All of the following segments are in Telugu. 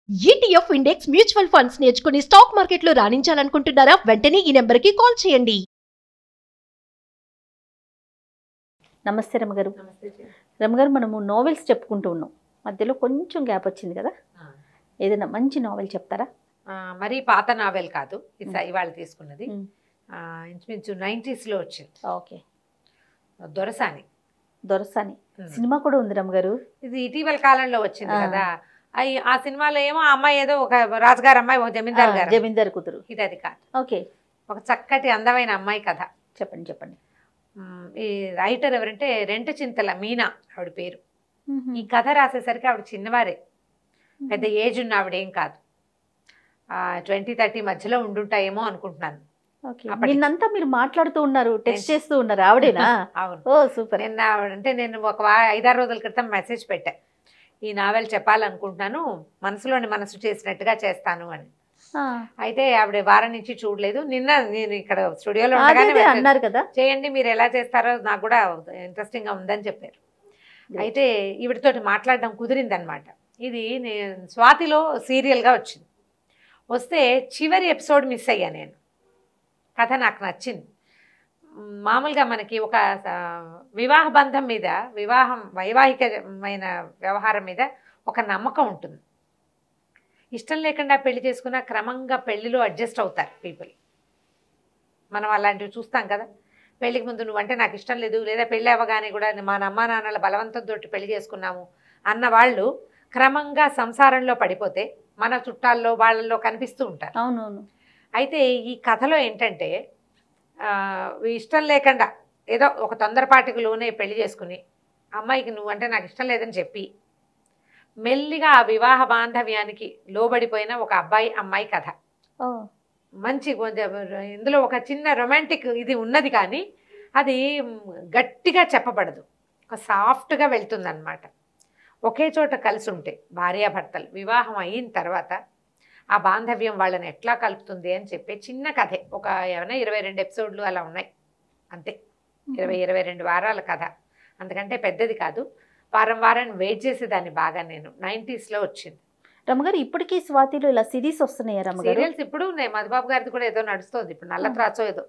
ETF ఇండెక్స్ మ్యూచువల్ ఫండ్స్ నేర్చుకుని స్టాక్ మార్కెట్లో రాణించాలనుకుంటున్నారా? వెంటనే ఈ నెంబర్కి కాల్ చేయండి. నమస్తే రమగారు. రమగారు, మనము నోవెల్స్ చెప్పుకుంటూ ఉన్నాం. మధ్యలో కొంచెం గ్యాప్ వచ్చింది కదా, ఏదైనా మంచి నోవెల్ చెప్తారా? మరీ పాత నావెల్ కాదు, ఇవాళ తీసుకున్నది ఇంచుమించు 90s లో వచ్చింది. ఓకే. దొరసాని. దొరసాని సినిమా కూడా ఉంది రమగారు. ఇది ఇటీవల కాలంలో వచ్చింది కదా. ఆ సినిమాలో ఏమో ఆ అమ్మాయి ఏదో ఒక రాజుగారు అమ్మాయి, ఒక జమీందారు కూతురు. ఇది అది కాదు. ఓకే. ఒక చక్కటి అందమైన అమ్మాయి కథ. చెప్పండి చెప్పండి. ఈ రైటర్ ఎవరంటే రెంటచింతల మీనా ఆవిడ పేరు. ఈ కథ రాసేసరికి ఆవిడ చిన్నవారే, పెద్ద ఏజ్ ఉన్న ఆవిడేం కాదు. 20-30 మధ్యలో ఉండుంటాయేమో అనుకుంటున్నాను. నిన్నంతా మీరు మాట్లాడుతూ ఉన్నారు, టెక్స్ట్ చేస్తూ ఉన్నారు, ఆవిడేనా? అవును. ఓ సూపర్. నేను ఒక 5-6 రోజుల క్రితం మెసేజ్ పెట్టా, ఈ నావెల్ చెప్పాలనుకుంటున్నాను, మనసులోని మనసు చేసినట్టుగా చేస్తాను అని. అయితే ఆవిడ వారం నుంచి చూడలేదు. నిన్న నేను ఇక్కడ స్టూడియోలో అన్నారు కదా, చేయండి మీరు ఎలా చేస్తారో నాకు కూడా ఇంట్రెస్టింగ్ గా ఉందని చెప్పారు. అయితే ఈవిడతోటి మాట్లాడడం కుదిరిందనమాట. ఇది స్వాతిలో సీరియల్గా వచ్చింది. వస్తే చివరి ఎపిసోడ్ మిస్ అయ్యా నేను. కథ నాకు నచ్చింది. మామూలుగా మనకి ఒక వివాహ బంధం మీద, వైవాహికమైన వ్యవహారం మీద ఒక నమ్మకం ఉంటుంది. ఇష్టం లేకుండా పెళ్లి చేసుకున్న క్రమంగా పెళ్లిలో అడ్జస్ట్ అవుతారు పీపుల్. మనం అలాంటివి చూస్తాం కదా. పెళ్లికి ముందు నువ్వంటే నాకు ఇష్టం లేదు, లేదా పెళ్ళి అవ్వగానే కూడా మా అమ్మా నాన్నల బలవంతంతో పెళ్లి చేసుకున్నాము అన్న వాళ్ళు క్రమంగా సంసారంలో పడిపోతే మన చుట్టాల్లో వాళ్ళల్లో కనిపిస్తూ ఉంటారు. అవునవును. అయితే ఈ కథలో ఏంటంటే ఇష్టం లేకుండా ఏదో ఒక తొందరపాటికి లోనే పెళ్లి చేసుకుని అమ్మాయికి నువ్వంటే నాకు ఇష్టం లేదని చెప్పి మెల్లిగా ఆ వివాహ బాంధవ్యానికి లోబడిపోయిన ఒక అబ్బాయి అమ్మాయి కథ. మంచి ఇందులో ఒక చిన్న రొమాంటిక్ ఇది ఉన్నది, కానీ అది గట్టిగా చెప్పబడదు, ఒక సాఫ్ట్గా వెళ్తుందన్నమాట. ఒకే చోట కలిసి ఉంటే భార్యాభర్తలు వివాహం అయిన తర్వాత ఆ బాంధవ్యం వాళ్ళని ఎట్లా కలుపుతుంది అని చెప్పి చిన్న కథే. ఒక ఏమైనా 22 ఎపిసోడ్లు అలా ఉన్నాయి అంతే. 20-22 వారాల కథ, అందుకంటే పెద్దది కాదు. వారం వారం వెయిట్ చేసేదాన్ని బాగా నేను. 90s లో వచ్చింది. రమగారు, ఇప్పటికీ స్వాతిలో ఇలా సిరీస్ వస్తున్నాయా రమగారు? సీరియల్స్ ఇప్పుడు మధుబాబు గారిది కూడా ఏదో నడుస్తుంది ఇప్పుడు, నల్ల త్రాచో ఏదో.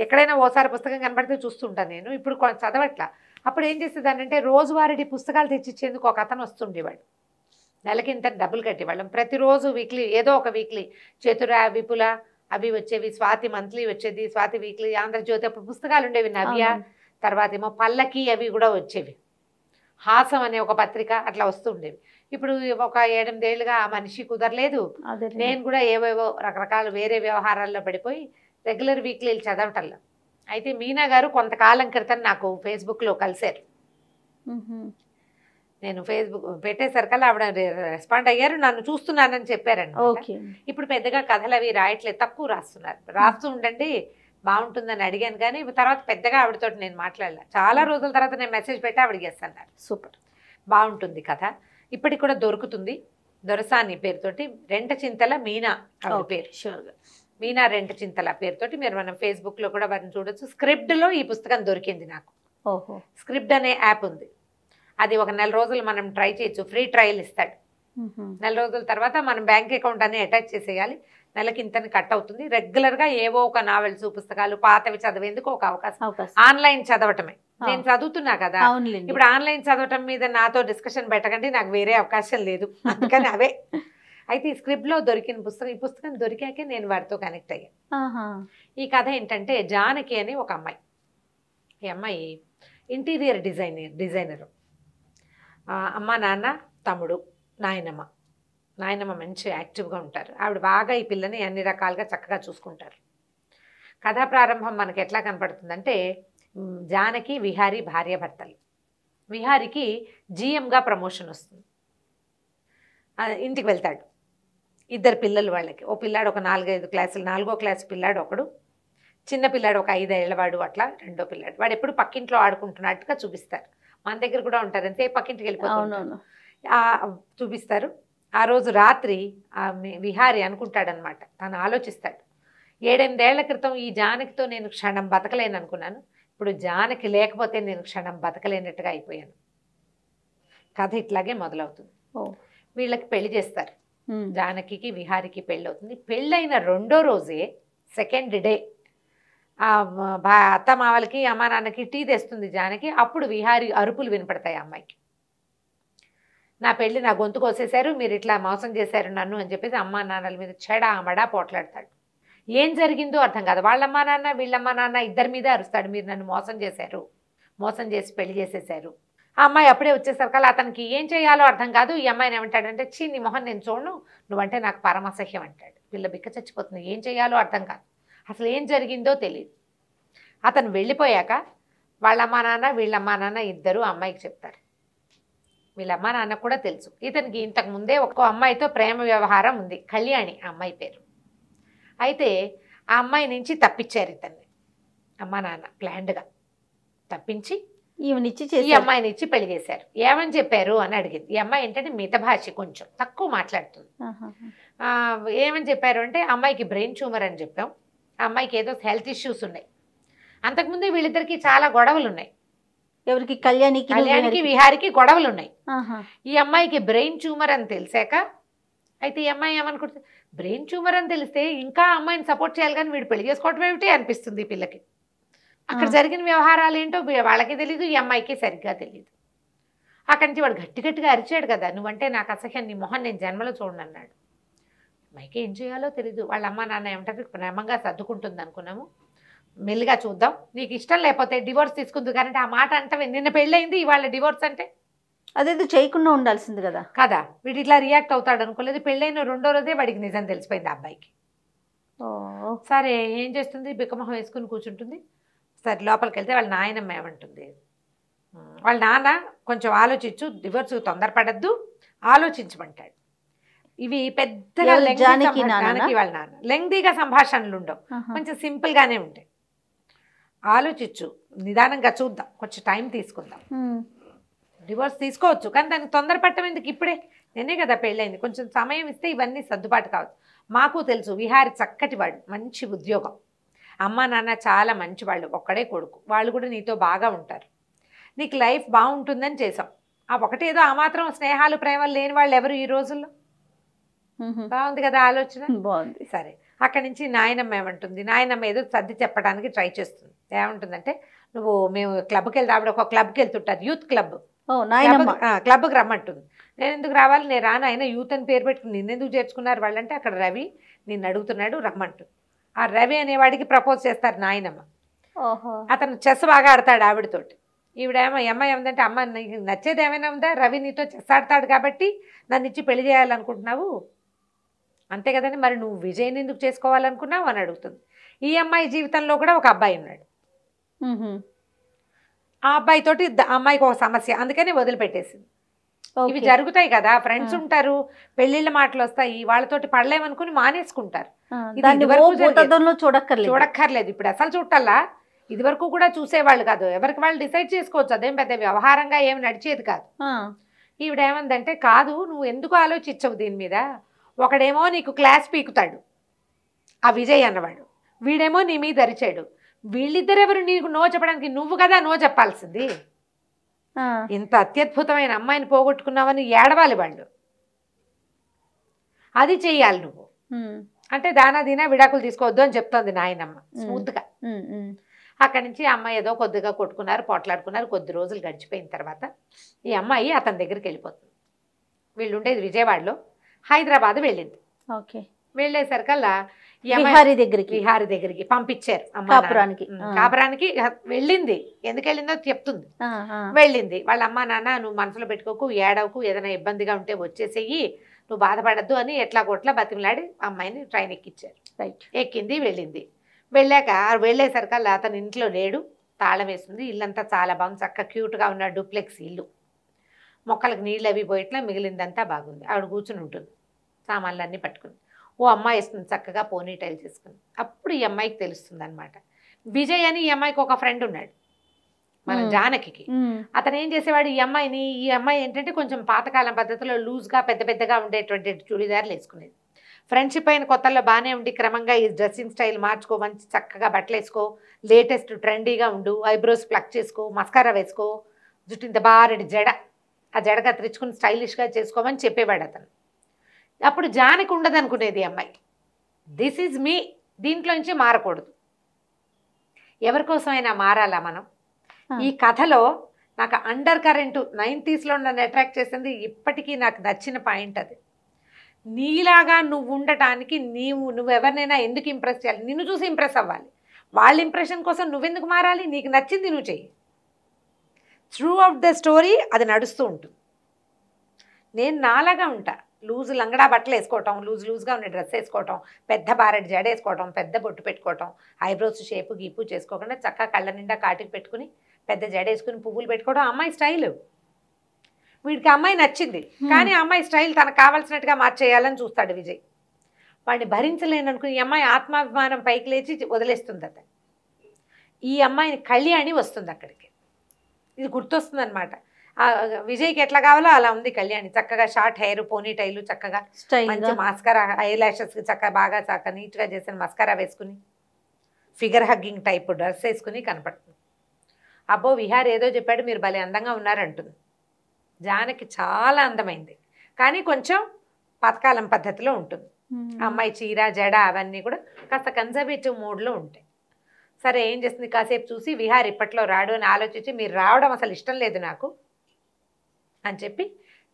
ఎక్కడైనా ఓసారి పుస్తకం కనబడితే చూస్తుంటాను నేను. ఇప్పుడు చదవట్లా. అప్పుడు ఏం చేసేదాన్ని అంటే రోజువారీ పుస్తకాలు తెచ్చిచ్చేందుకు ఒక అతను వస్తుండేవాడు. నెలకి ఇంత డబ్బులు కట్టేవాళ్ళం. ప్రతిరోజు వీక్లీ ఏదో ఒక వీక్లీ చతుర, విపుల అవి వచ్చేవి, స్వాతి మంత్లీ వచ్చేది, స్వాతి వీక్లీ, ఆంధ్రజ్యోతి, అప్పుడు పుస్తకాలు ఉండేవి, నవ్య, తర్వాత ఏమో పల్లకి అవి కూడా వచ్చేవి, హాసం అనే ఒక పత్రిక అట్లా వస్తూ ఉండేవి. ఇప్పుడు ఒక 8 ఏళ్ళుగా ఆ మనిషి కుదరలేదు. నేను కూడా ఏవేవో రకరకాల వేరే వ్యవహారాల్లో పడిపోయి రెగ్యులర్ వీక్లీలు చదవటంలో. అయితే మీనా గారు కొంతకాలం క్రితం నాకు ఫేస్బుక్లో కలిశారు. నేను ఫేస్బుక్ పెట్టేసరికల్లా ఆవిడ రెస్పాండ్ అయ్యారు, నన్ను చూస్తున్నానని చెప్పారండి. ఇప్పుడు పెద్దగా కథలు అవి రాయట్లేదు, తక్కువ రాస్తున్నారు. రాస్తూ ఉండండి బాగుంటుందని అడిగాను, కానీ తర్వాత పెద్దగా ఆవిడతో నేను మాట్లాడలే. చాలా రోజుల తర్వాత నేను మెసేజ్ పెట్టి ఆవిడకి అన్నారు. సూపర్, బాగుంటుంది కథ, ఇప్పటికి కూడా దొరుకుతుంది. దొరసాని పేరుతోటి, రెంటచింతల మీనా ఆవిడ పేరు. మీనా రెంటచింతల పేరుతోటి మీరు మనం ఫేస్బుక్లో కూడా వారిని చూడొచ్చు. స్క్రిప్ట్లో ఈ పుస్తకం దొరికింది నాకు. స్క్రిప్ట్ అనే యాప్ ఉంది, అది ఒక 4 రోజులు మనం ట్రై చేయొచ్చు, ఫ్రీ ట్రయల్ ఇస్తాడు. 4 రోజుల తర్వాత మనం బ్యాంక్ అకౌంట్ అని అటాచ్ చేసేయాలి. నెలకి ఇంతని కట్ అవుతుంది. రెగ్యులర్గా ఏవో ఒక నావెల్స్, పుస్తకాలు పాతవి చదివేందుకు ఒక అవకాశం. ఆన్లైన్ చదవటమే, నేను చదువుతున్నా కదా, ఇప్పుడు ఆన్లైన్ చదవటం మీద నాతో డిస్కషన్ పెట్టకండి, నాకు వేరే అవకాశం లేదు, అందుకని అవే. అయితే ఈ స్క్రిప్ట్లో దొరికిన పుస్తకం, ఈ పుస్తకం దొరికాకే నేను వారితో కనెక్ట్ అయ్యాను. ఈ కథ ఏంటంటే జానకి అని ఒక అమ్మాయి. ఈ అమ్మాయి ఇంటీరియర్ డిజైనరు. అమ్మ, నాన్న, తమ్ముడు, నాయనమ్మ మంచి యాక్టివ్గా ఉంటారు. ఆవిడ బాగా ఈ పిల్లని అన్ని రకాలుగా చక్కగా చూసుకుంటారు. కథా ప్రారంభం మనకి ఎట్లా కనపడుతుందంటే, జానకి విహారీ భార్యాభర్తలు. విహారీకి GMగా ప్రమోషన్ వస్తుంది. ఇంటికి వెళ్తాడు. 2 పిల్లలు వాళ్ళకి. ఓ పిల్లాడు ఒక 4-5 క్లాసులు, 4వ క్లాసు పిల్లాడు ఒకడు, చిన్న పిల్లాడు ఒక 5 ఏళ్లవాడు, అట్లా 2వ పిల్లాడు. వాడు ఎప్పుడు పక్కింట్లో ఆడుకుంటున్నట్టుగా చూపిస్తారు. మన దగ్గర కూడా ఉంటారు, అంతే పక్కింటికి వెళ్ళిపోతారు చూపిస్తారు. ఆ రోజు రాత్రి విహారి అనుకుంటాడనమాట, తను ఆలోచిస్తాడు, 7-8 ఏళ్ల క్రితం ఈ జానకితో నేను క్షణం బతకలేను అనుకున్నాను, ఇప్పుడు జానకి లేకపోతే నేను క్షణం బతకలేనట్టుగా అయిపోయాను. కథ ఇట్లాగే మొదలవుతుంది. వీళ్ళకి పెళ్లి చేస్తారు. జానకికి విహారికి పెళ్ళి అవుతుంది. పెళ్ళైన రెండో రోజే, సెకండ్ డే, అత్త మావలకి అమ్మ నాన్నకి టీ తెస్తుంది జానకి. అప్పుడు విహారి అరుపులు వినపడతాయి అమ్మాయికి. నా పెళ్ళి నా గొంతు కోసేశారు, మీరు ఇట్లా మోసం చేశారు నన్ను అని చెప్పేసి అమ్మా నాన్నల మీద చెడామడా పోట్లాడతాడు. ఏం జరిగిందో అర్థం కాదు. వాళ్ళమ్మా నాన్న వీళ్ళమ్మా నాన్న ఇద్దరి మీద అరుస్తాడు, మీరు నన్ను మోసం చేశారు, మోసం చేసి పెళ్లి చేసేశారు. ఆ అమ్మాయి అప్పుడే వచ్చేసరికల్లా అతనికి ఏం చేయాలో అర్థం కాదు. ఈ అమ్మాయిని ఏమంటాడంటే, చీ నీ మొహం నేను చూడను, నువ్వంటే నాకు పరమసహ్యం అంటాడు. పిల్ల బిక్క చచ్చిపోతుంది, ఏం చేయాలో అర్థం కాదు, అసలు ఏం జరిగిందో తెలియదు. అతను వెళ్ళిపోయాక వాళ్ళమ్మా నాన్న వీళ్ళమ్మా నాన్న ఇద్దరు అమ్మాయికి చెప్తారు. వీళ్ళమ్మా నాన్న కూడా తెలుసు ఇతనికి ఇంతకు ముందే ఒక అమ్మాయితో ప్రేమ వ్యవహారం ఉంది, కళ్యాణి ఆ అమ్మాయి పేరు. అయితే ఆ అమ్మాయి నుంచి తప్పించారు ఇతన్ని అమ్మా నాన్న, ప్లాన్డ్గా తప్పించి ఈ అమ్మాయిని ఇచ్చి పెళ్లి చేశారు. ఏమని చెప్పారు అని అడిగింది. ఈ అమ్మాయి ఏంటంటే మితభాషి, కొంచెం తక్కువ మాట్లాడుతుంది. ఏమని చెప్పారు అంటే, అమ్మాయికి బ్రెయిన్ ట్యూమర్ అని చెప్పాం, అమ్మాయికి ఏదో హెల్త్ ఇష్యూస్ ఉన్నాయి. అంతకుముందే వీళ్ళిద్దరికి చాలా గొడవలు ఉన్నాయి. ఎవరికి? కళ్యాణికి విహారికి గొడవలు ఉన్నాయి. ఈ అమ్మాయికి బ్రెయిన్ ట్యూమర్ అని తెలిసాక, అయితే ఈ అమ్మాయి ఏమనుకుంటుంది, బ్రెయిన్ ట్యూమర్ అని తెలిస్తే ఇంకా అమ్మాయిని సపోర్ట్ చేయాలి కానీ వీడు పెళ్లి చేసుకోవటం ఏమిటి అనిపిస్తుంది ఈ పిల్లకి. అక్కడ జరిగిన వ్యవహారాలు ఏంటో వాళ్ళకి తెలీదు, ఈ అమ్మాయికి సరిగ్గా తెలియదు. అక్కడి నుంచి వాడు గట్టి గట్టిగా అరిచాడు కదా, నువ్వంటే నాకు అసహ్యం, నీ మొహం నేను జన్మలో చూడను అన్నాడు. అమ్మాయికి ఏం చేయాలో తెలీదు. వాళ్ళ అమ్మ నాన్న ఏమంటారు, ప్రేమంగా సర్దుకుంటుంది అనుకున్నాము, మెల్లిగా చూద్దాం, నీకు ఇష్టం లేకపోతే డివోర్స్ తీసుకుంది. కానీ ఆ మాట అంటే నిన్న పెళ్ళయింది, ఇవాళ డివోర్స్ అంటే అదేదో చేయకుండా ఉండాల్సింది కదా కదా. వీడు ఇట్లా రియాక్ట్ అవుతాడు అనుకోలేదు. పెళ్ళైన రెండో రోజే వాడికి నిజం తెలిసిపోయింది అబ్బాయికి. సరే ఏం చేస్తుంది, బిక్కమొహం వేసుకుని కూర్చుంటుంది. సరే లోపలికి వెళ్తే వాళ్ళ నాయనమ్మ ఏమంటుంది, వాళ్ళ నాన్న కొంచెం ఆలోచించు, డివోర్స్ తొందరపడద్దు, ఆలోచించమంటాడు. ఇవి పెద్దగా జానకి వాళ్ళ నాన్న లెంగ్దీగా సంభాషణలు ఉండవు, కొంచెం సింపుల్గానే ఉంటాయి. ఆలోచించు, నిదానంగా చూద్దాం, కొంచెం టైం తీసుకుందాం, డివోర్స్ తీసుకోవచ్చు కానీ దానికి తొందరపడటం ఎందుకు, ఇప్పుడే నేనే కదా పెళ్ళైంది, కొంచెం సమయం ఇస్తే ఇవన్నీ సర్దుబాటు కావచ్చు. మాకు తెలుసు విహారి చక్కటి వాడు, మంచి ఉద్యోగం, అమ్మ నాన్న చాలా మంచివాళ్ళు, ఒక్కడే కొడుకు, వాళ్ళు కూడా నీతో బాగా ఉంటారు, నీకు లైఫ్ బాగుంటుందని చేసాం. ఆ ఒకటేదో ఆ మాత్రం స్నేహాలు ప్రేమలు లేని వాళ్ళు ఎవరు ఈ రోజుల్లో. బాగుంది కదా ఆలోచన, బాగుంది. సరే అక్కడి నుంచి నాయనమ్మ ఏమంటుంది, నాయనమ్మ ఏదో సర్ది చెప్పడానికి ట్రై చేస్తుంది. ఏమంటుందంటే, మేము క్లబ్కి వెళ్తే, ఆవిడ ఒక క్లబ్కి వెళ్తుంటారు, యూత్ క్లబ్, క్లబ్కి రమ్మంటుంది. నేను ఎందుకు రావాలి, నేను రాను, అయినా యూత్ అని పేరు పెట్టుకుని నిన్నెందుకు చేర్చుకున్నారు వాళ్ళంటే, అక్కడ రవి నిన్ను అడుగుతున్నాడు రమ్మంటుంది. ఆ రవి అనేవాడికి ప్రపోజ్ చేస్తారు నాయనమ్మ. అతను చెస్ బాగా ఆడతాడు ఆవిడతోటి. ఈవిడేమో అమ్మాయి ఏమందంటే, అమ్మ నీకు నచ్చేది ఏమైనా ఉందా, రవి నీతో చెస్ ఆడతాడు కాబట్టి నన్ను ఇచ్చి పెళ్లి చేయాలనుకుంటున్నావు అంతే కదండి, మరి నువ్వు విజయ్ని ఎందుకు చేసుకోవాలనుకున్నావు అని అడుగుతుంది. ఈ అమ్మాయి జీవితంలో కూడా ఒక అబ్బాయి ఉన్నాడు. ఆ అబ్బాయితోటి అమ్మాయికి ఒక సమస్య, అందుకని వదిలిపెట్టేసింది. ఇవి జరుగుతాయి కదా, ఫ్రెండ్స్ ఉంటారు, పెళ్లిళ్ళ మాటలు వస్తాయి, వాళ్ళతోటి పడలేమనుకుని మానేసుకుంటారు. చూడక్కర్లేదు, ఇప్పుడు అసలు చూడాలా, ఇది వరకు కూడా చూసేవాళ్ళు కాదు, ఎవరికి వాళ్ళు డిసైడ్ చేసుకోవచ్చు, అదేం పెద్ద వ్యవహారంగా ఏమి నడిచేది కాదు. ఈవిడేమందంటే, కాదు నువ్వు ఎందుకు ఆలోచించవు దీని మీద, ఒకడేమో నీకు క్లాస్ పీకుతాడు ఆ విజయ్ అన్నవాడు, వీడేమో నీ మీద అరిచాడు, వీళ్ళిద్దరెవరు నీకు నో చెప్పడానికి, నువ్వు కదా నో చెప్పాల్సింది. ఇంత అత్యద్భుతమైన అమ్మాయిని పోగొట్టుకున్నావని ఏడవాలి వాళ్ళు, అది చెయ్యాలి నువ్వు అంటే, దానా దీనా విడాకులు తీసుకోవద్దు అని చెప్తోంది నాయనమ్మ స్మూత్గా. అక్కడి నుంచి అమ్మాయి ఏదో కొద్దిగా కొట్టుకున్నారు, పోట్లాడుకున్నారు. కొద్ది రోజులు గడిచిపోయిన తర్వాత ఈ అమ్మాయి అతని దగ్గరికి వెళ్ళిపోతుంది. వీళ్ళు ఉండేది విజయవాడలో, హైదరాబాద్ వెళ్ళింది. వెళ్ళేసరికల్లా విహారి దగ్గరికి పంపించారు. కాపురానికి వెళ్ళింది, ఎందుకు వెళ్ళిందో చెప్తుంది. వెళ్ళింది, వాళ్ళ అమ్మ నాన్న నువ్వు మనసులో పెట్టుకోకు, ఏడవకు, ఏదైనా ఇబ్బందిగా ఉంటే వచ్చేసేయి, నువ్వు బాధపడద్దు అని ఎట్లా కొట్లా బతిమలాడి అమ్మాయిని ట్రైన్ ఎక్కించారు. ఎక్కింది, వెళ్ళింది. వెళ్ళేసరికల్లా అతను ఇంట్లో లేడు, తాళం వేస్తుంది. ఇల్లంతా చాలా బాగుంది, చక్కగా క్యూట్గా ఉన్న డూప్లెక్స్ ఇల్లు, మొక్కలకు నీళ్ళు అవి పోయిట్లా, మిగిలిందంతా బాగుంది. ఆవిడ కూర్చుని ఉంటుంది సామాన్లన్నీ పట్టుకుని. ఓ అమ్మాయి వేస్తుంది చక్కగా పోనీ టైల్ చేసుకుని. అప్పుడు ఈ అమ్మాయికి తెలుస్తుంది అనమాట, విజయ్ అని ఈ అమ్మాయికి ఒక ఫ్రెండ్ ఉన్నాడు మన జానకి. అతను ఏం చేసేవాడు, ఈ అమ్మాయి ఏంటంటే కొంచెం పాతకాలం పద్ధతిలో లూజ్గా పెద్ద పెద్దగా ఉండేటువంటి చుడిదార్లు వేసుకునేది. ఫ్రెండ్షిప్ అయిన కొత్తల్లో బాగానే ఉండి క్రమంగా ఈ డ్రెస్సింగ్ స్టైల్ మార్చుకో, మంచి చక్కగా బట్టలు వేసుకో, లేటెస్ట్ ట్రెండీగా ఉండు, ఐబ్రోస్ ప్లక్ చేసుకో, మస్కారా వేసుకో, జుట్టు ఇంత బారెడి జడ ఆ జడ కత్తిరించుకుని స్టైలిష్గా చేసుకోమని చెప్పేవాడు అతను. అప్పుడు జానకి ఉండదు అనుకునేది అమ్మాయి. దిస్ ఈజ్ మీ, దీంట్లోంచి మారకూడదు. ఎవరికోసమైనా మారాలా మనం? ఈ కథలో నాకు అండర్ కరెంటు 90sలో నన్ను అట్రాక్ట్ చేసింది, ఇప్పటికీ నాకు నచ్చిన పాయింట్ అది. నీలాగా నువ్వు ఉండటానికి నువ్వెవరినైనా ఎందుకు ఇంప్రెస్ చేయాలి? నిన్ను చూసి ఇంప్రెస్ అవ్వాలి. వాళ్ళ ఇంప్రెషన్ కోసం నువ్వెందుకు మారాలి? నీకు నచ్చింది నువ్వు చెయ్యి. త్రూ అవుట్ ద స్టోరీ అది నడుస్తూ ఉంటుంది. నేను నాలాగా ఉంటా, లూజు లంగడా బట్టలు వేసుకోవటం, లూజ్గా ఉండే డ్రెస్ వేసుకోవటం, పెద్ద బారెడ్ జడ వేసుకోవటం, పెద్ద బొట్టు పెట్టుకోవటం, ఐబ్రోస్ షేపు గీపు చేసుకోకుండా చక్కగా కళ్ళ నిండా కాటికి పెట్టుకుని పెద్ద జడ వేసుకుని పువ్వులు పెట్టుకోవడం అమ్మాయి స్టైలు. వీడికి అమ్మాయి నచ్చింది, కానీ అమ్మాయి స్టైల్ తనకు కావాల్సినట్టుగా మార్చేయాలని చూస్తాడు విజయ్. వాడిని భరించలేననుకుని ఈ అమ్మాయి ఆత్మాభిమానం పైకి లేచి వదిలేస్తుంది అతను. ఈ అమ్మాయిని కళ్యాణి వస్తుంది అక్కడికి. ఇది గుర్తొస్తుంది అనమాట. విజయ్కి ఎట్లా కావాలో అలా ఉంది కళ్యాణి. చక్కగా షార్ట్ హెయిర్, పోనీ టైలు, చక్కగా మంచి మాస్కారా, ఐ లాషెస్కి చక్కగా బాగా చక్కగా నీట్గా చేసిన మస్కారా వేసుకుని ఫిగర్ హగ్గింగ్ టైప్ డ్రెస్ వేసుకుని కనపడుతుంది. అబ్బో విహార్ ఏదో చెప్పాడు, మీరు భలే అందంగా ఉన్నారంటుంది. జానకి చాలా అందమైంది, కానీ కొంచెం పథకాలం పద్ధతిలో ఉంటుంది. అమ్మాయి చీర జడ అవన్నీ కూడా కాస్త కన్జర్వేటివ్ మోడ్లో ఉంటాయి. సరే ఏం చేస్తుంది, కాసేపు చూసి విహార్ ఇప్పట్లో రాడు అని ఆలోచించి, మీరు రావడం అసలు ఇష్టం లేదు నాకు అని చెప్పి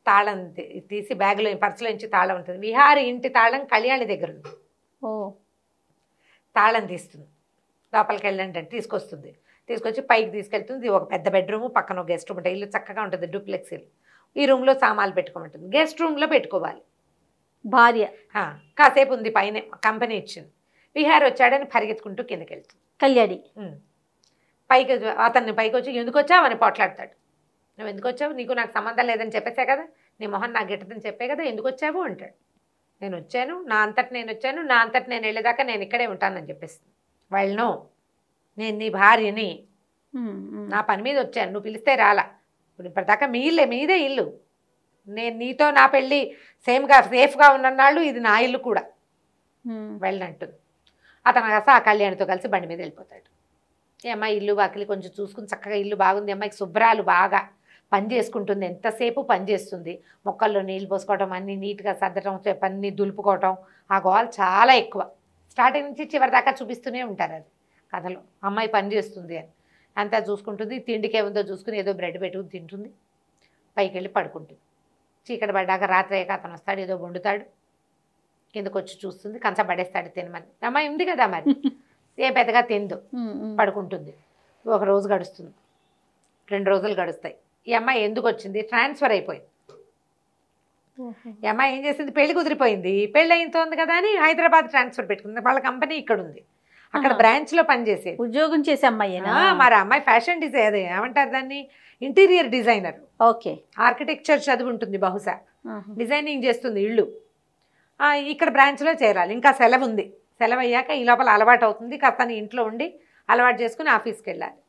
తాళం తీసి బ్యాగ్లో పర్సులో నుంచి తాళం ఉంటుంది. విహారి ఇంటి తాళం కళ్యాణి దగ్గర ఉంది. తాళం తీస్తుంది, లోపలికి వెళ్ళండి అంటే తీసుకొస్తుంది. తీసుకొచ్చి పైకి తీసుకెళ్తుంది. ఒక పెద్ద బెడ్రూము, పక్కన ఒక గెస్ట్ రూమ్ ఉంటుంది. ఇల్లు చక్కగా ఉంటుంది, డూప్లెక్స్ ఇల్లు. ఈ రూమ్లో సామాన్లు పెట్టుకోమంటుంది. గెస్ట్ రూమ్లో పెట్టుకోవాలి భార్య. కాసేపు ఉంది, పైన కంపెనీ ఇచ్చింది. విహార్ వచ్చాడని పరిగెత్తుకుంటూ కిందకి వెళ్తుంది కళ్యాణి. పైకి అతన్ని పైకి వచ్చి ఎందుకు వచ్చావు అని పోట్లాడతాడు. నువ్వు ఎందుకు వచ్చావు, నీకు నాకు సంబంధం లేదని చెప్పేసా కదా, నీ మొహన్ నాకు గిట్టదని చెప్పే కదా, ఎందుకు వచ్చావు అంటాడు. నేను వచ్చాను, నా అంతటి నేను వచ్చాను, నా అంతటి నేను వెళ్ళేదాకా నేను ఇక్కడే ఉంటానని చెప్పేస్తుంది. వాళ్ళను, నేను నీ భార్యని, నా పని మీద వచ్చాను, నువ్వు పిలిస్తే రాలా. ఇప్పుడు ఇప్పటిదాకా మీదే ఇల్లు, నేను నీతో నా పెళ్ళి సేఫ్గా ఉన్ననాళ్ళు ఇది నా ఇల్లు కూడా వెళ్ళంటుంది. అతను కాస్త ఆ కళ్యాణితో కలిసి బండి మీద వెళ్ళిపోతాడు. ఈ అమ్మాయి ఇల్లు వాకిలి కొంచెం చూసుకుని చక్కగా ఇల్లు బాగుంది, అమ్మాయికి శుభ్రాలు బాగా పని చేసుకుంటుంది, ఎంతసేపు పని చేస్తుంది. మొక్కల్లో నీళ్ళు పోసుకోవడం, అన్నీ నీట్గా సర్దటం, పని దులుపుకోవటం, ఆ గోల్ చాలా ఎక్కువ. స్టార్టింగ్ నుంచి చివరి దాకా చూపిస్తూనే ఉంటారు అది కథలో. అమ్మాయి పని చేస్తుంది అని అంతా చూసుకుంటుంది. తిండికే ఉందో చూసుకుని ఏదో బ్రెడ్ పెట్టుకుని తింటుంది, పైకి వెళ్ళి పడుకుంటుంది. చీకటి పడ్డాక రాత్రి అయ్యాక అతను వస్తాడు, ఏదో వండుతాడు, కిందకు వచ్చి చూస్తుంది, కంచం పడేస్తాడు తినమని. అమ్మాయి ఉంది కదా మరి, ఏ పెద్దగా తిందు, పడుకుంటుంది. ఒక రోజు గడుస్తుంది, 2 రోజులు గడుస్తాయి. ఈ అమ్మాయి ఎందుకు వచ్చింది, ట్రాన్స్ఫర్ అయిపోయింది. ఈ అమ్మాయి ఏం చేసింది, పెళ్లి కుదిరిపోయింది, పెళ్ళి అయిపోతుంది కదా అని హైదరాబాద్ ట్రాన్స్ఫర్ పెట్టుకుంది. వాళ్ళ కంపెనీ ఇక్కడ ఉంది, అక్కడ బ్రాంచ్లో పనిచేసేది, ఉద్యోగం చేసే అమ్మాయి. మరి అమ్మాయి ఫ్యాషన్ డిజైన్, ఏమంటారు దాన్ని, ఇంటీరియర్ డిజైనర్. ఓకే, ఆర్కిటెక్చర్ చదువు ఉంటుంది బహుశా, డిజైనింగ్ చేస్తుంది ఇళ్ళు. ఇక్కడ బ్రాంచ్లో చేరాలి. ఇంకా సెలవు ఉంది, సెలవు అయ్యాక ఈ లోపల అలవాటు అవుతుంది, కాస్త ఇంట్లో ఉండి అలవాటు చేసుకుని ఆఫీస్కి వెళ్ళాలి.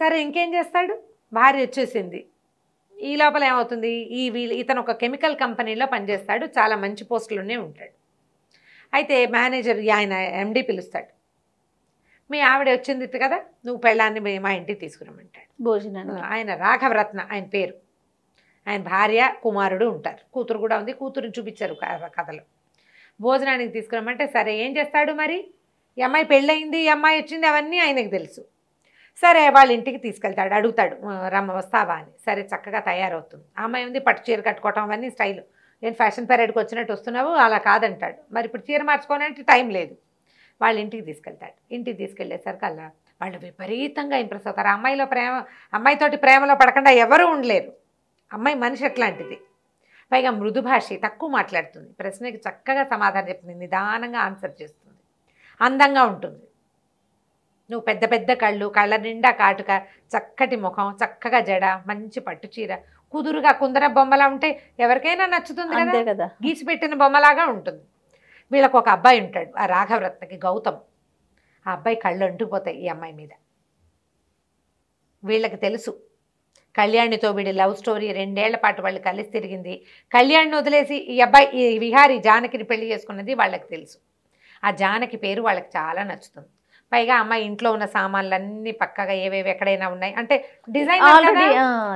సరే ఇంకేం చేస్తాడు, భార్య వచ్చేసింది. ఈ లోపల ఏమవుతుంది, ఇతను ఒక కెమికల్ కంపెనీలో పనిచేస్తాడు, చాలా మంచి పోస్టులోనే ఉంటాడు. అయితే మేనేజర్ ఆయన ఎండి పిలుస్తాడు, మీ ఆవిడ వచ్చింది కదా, నువ్వు పెళ్ళాన్ని మా ఇంటికి తీసుకురమ్మంటాడు భోజనాన్ని. ఆయన రాఘవరత్న ఆయన పేరు. ఆయన భార్య కుమారుడు ఉంటారు, కూతురు కూడా ఉంది, కూతురుని చూపించారు కథలో. భోజనానికి తీసుకురమ్మంటే సరే ఏం చేస్తాడు మరి, ఈ అమ్మాయి పెళ్ళయింది, ఈ అమ్మాయి వచ్చింది, అవన్నీ ఆయనకు తెలుసు. సరే వాళ్ళ ఇంటికి తీసుకెళ్తాడు, అడుగుతాడు రమ్మ వస్తావా అని. సరే చక్కగా తయారవుతుంది. ఆ అమ్మాయి ఉంది, పట్టు చీర కట్టుకోవటం అవన్నీ స్టైలు. నేను ఫ్యాషన్ పీరియడ్కి వచ్చినట్టు వస్తున్నావు, అలా కాదంటాడు. మరి ఇప్పుడు చీర మార్చుకోవాలంటే టైం లేదు. వాళ్ళ ఇంటికి తీసుకెళ్తాడు. ఇంటికి తీసుకెళ్లేసరికి అలా వాళ్ళు విపరీతంగా ఇంప్రెస్ అవుతారు. అమ్మాయితోటి ప్రేమలో పడకుండా ఎవరూ ఉండలేరు. అమ్మాయి మనిషి ఎట్లాంటిది, పైగా మృదుభాషి, తక్కువ మాట్లాడుతుంది, ప్రశ్నకి చక్కగా సమాధానం చెప్తుంది, నిదానంగా ఆన్సర్ చేస్తుంది, అందంగా ఉంటుంది. నువ్వు పెద్ద పెద్ద కళ్ళు, కళ్ళ నిండా కాటుక, చక్కటి ముఖం, చక్కగా జడ, మంచి పట్టు చీర, కుదురుగా కుందర బొమ్మలా ఉంటే ఎవరికైనా నచ్చుతుంది కదా, గీసి పెట్టిన బొమ్మలాగా ఉంటుంది. వీళ్ళకు ఒక అబ్బాయి ఉంటాడు, ఆ రాఘవరత్నకి, గౌతమ్. ఆ అబ్బాయి కళ్ళు అంటుకుపోతాయి ఈ అమ్మాయి మీద. వీళ్ళకి తెలుసు కళ్యాణితో వీడి లవ్ స్టోరీ, 2 ఏళ్ల పాటు వాళ్ళు కలిసి తిరిగింది. కళ్యాణ్ని వదిలేసి ఈ అబ్బాయి, ఈ విహారీ జానకిని పెళ్లి చేసుకున్నది వాళ్ళకి తెలుసు. ఆ జానకి పేరు వాళ్ళకి చాలా నచ్చుతుంది. పైగా అమ్మాయి ఇంట్లో ఉన్న సామాన్లు అన్ని పక్కగా ఏవేవి ఎక్కడైనా ఉన్నాయి అంటే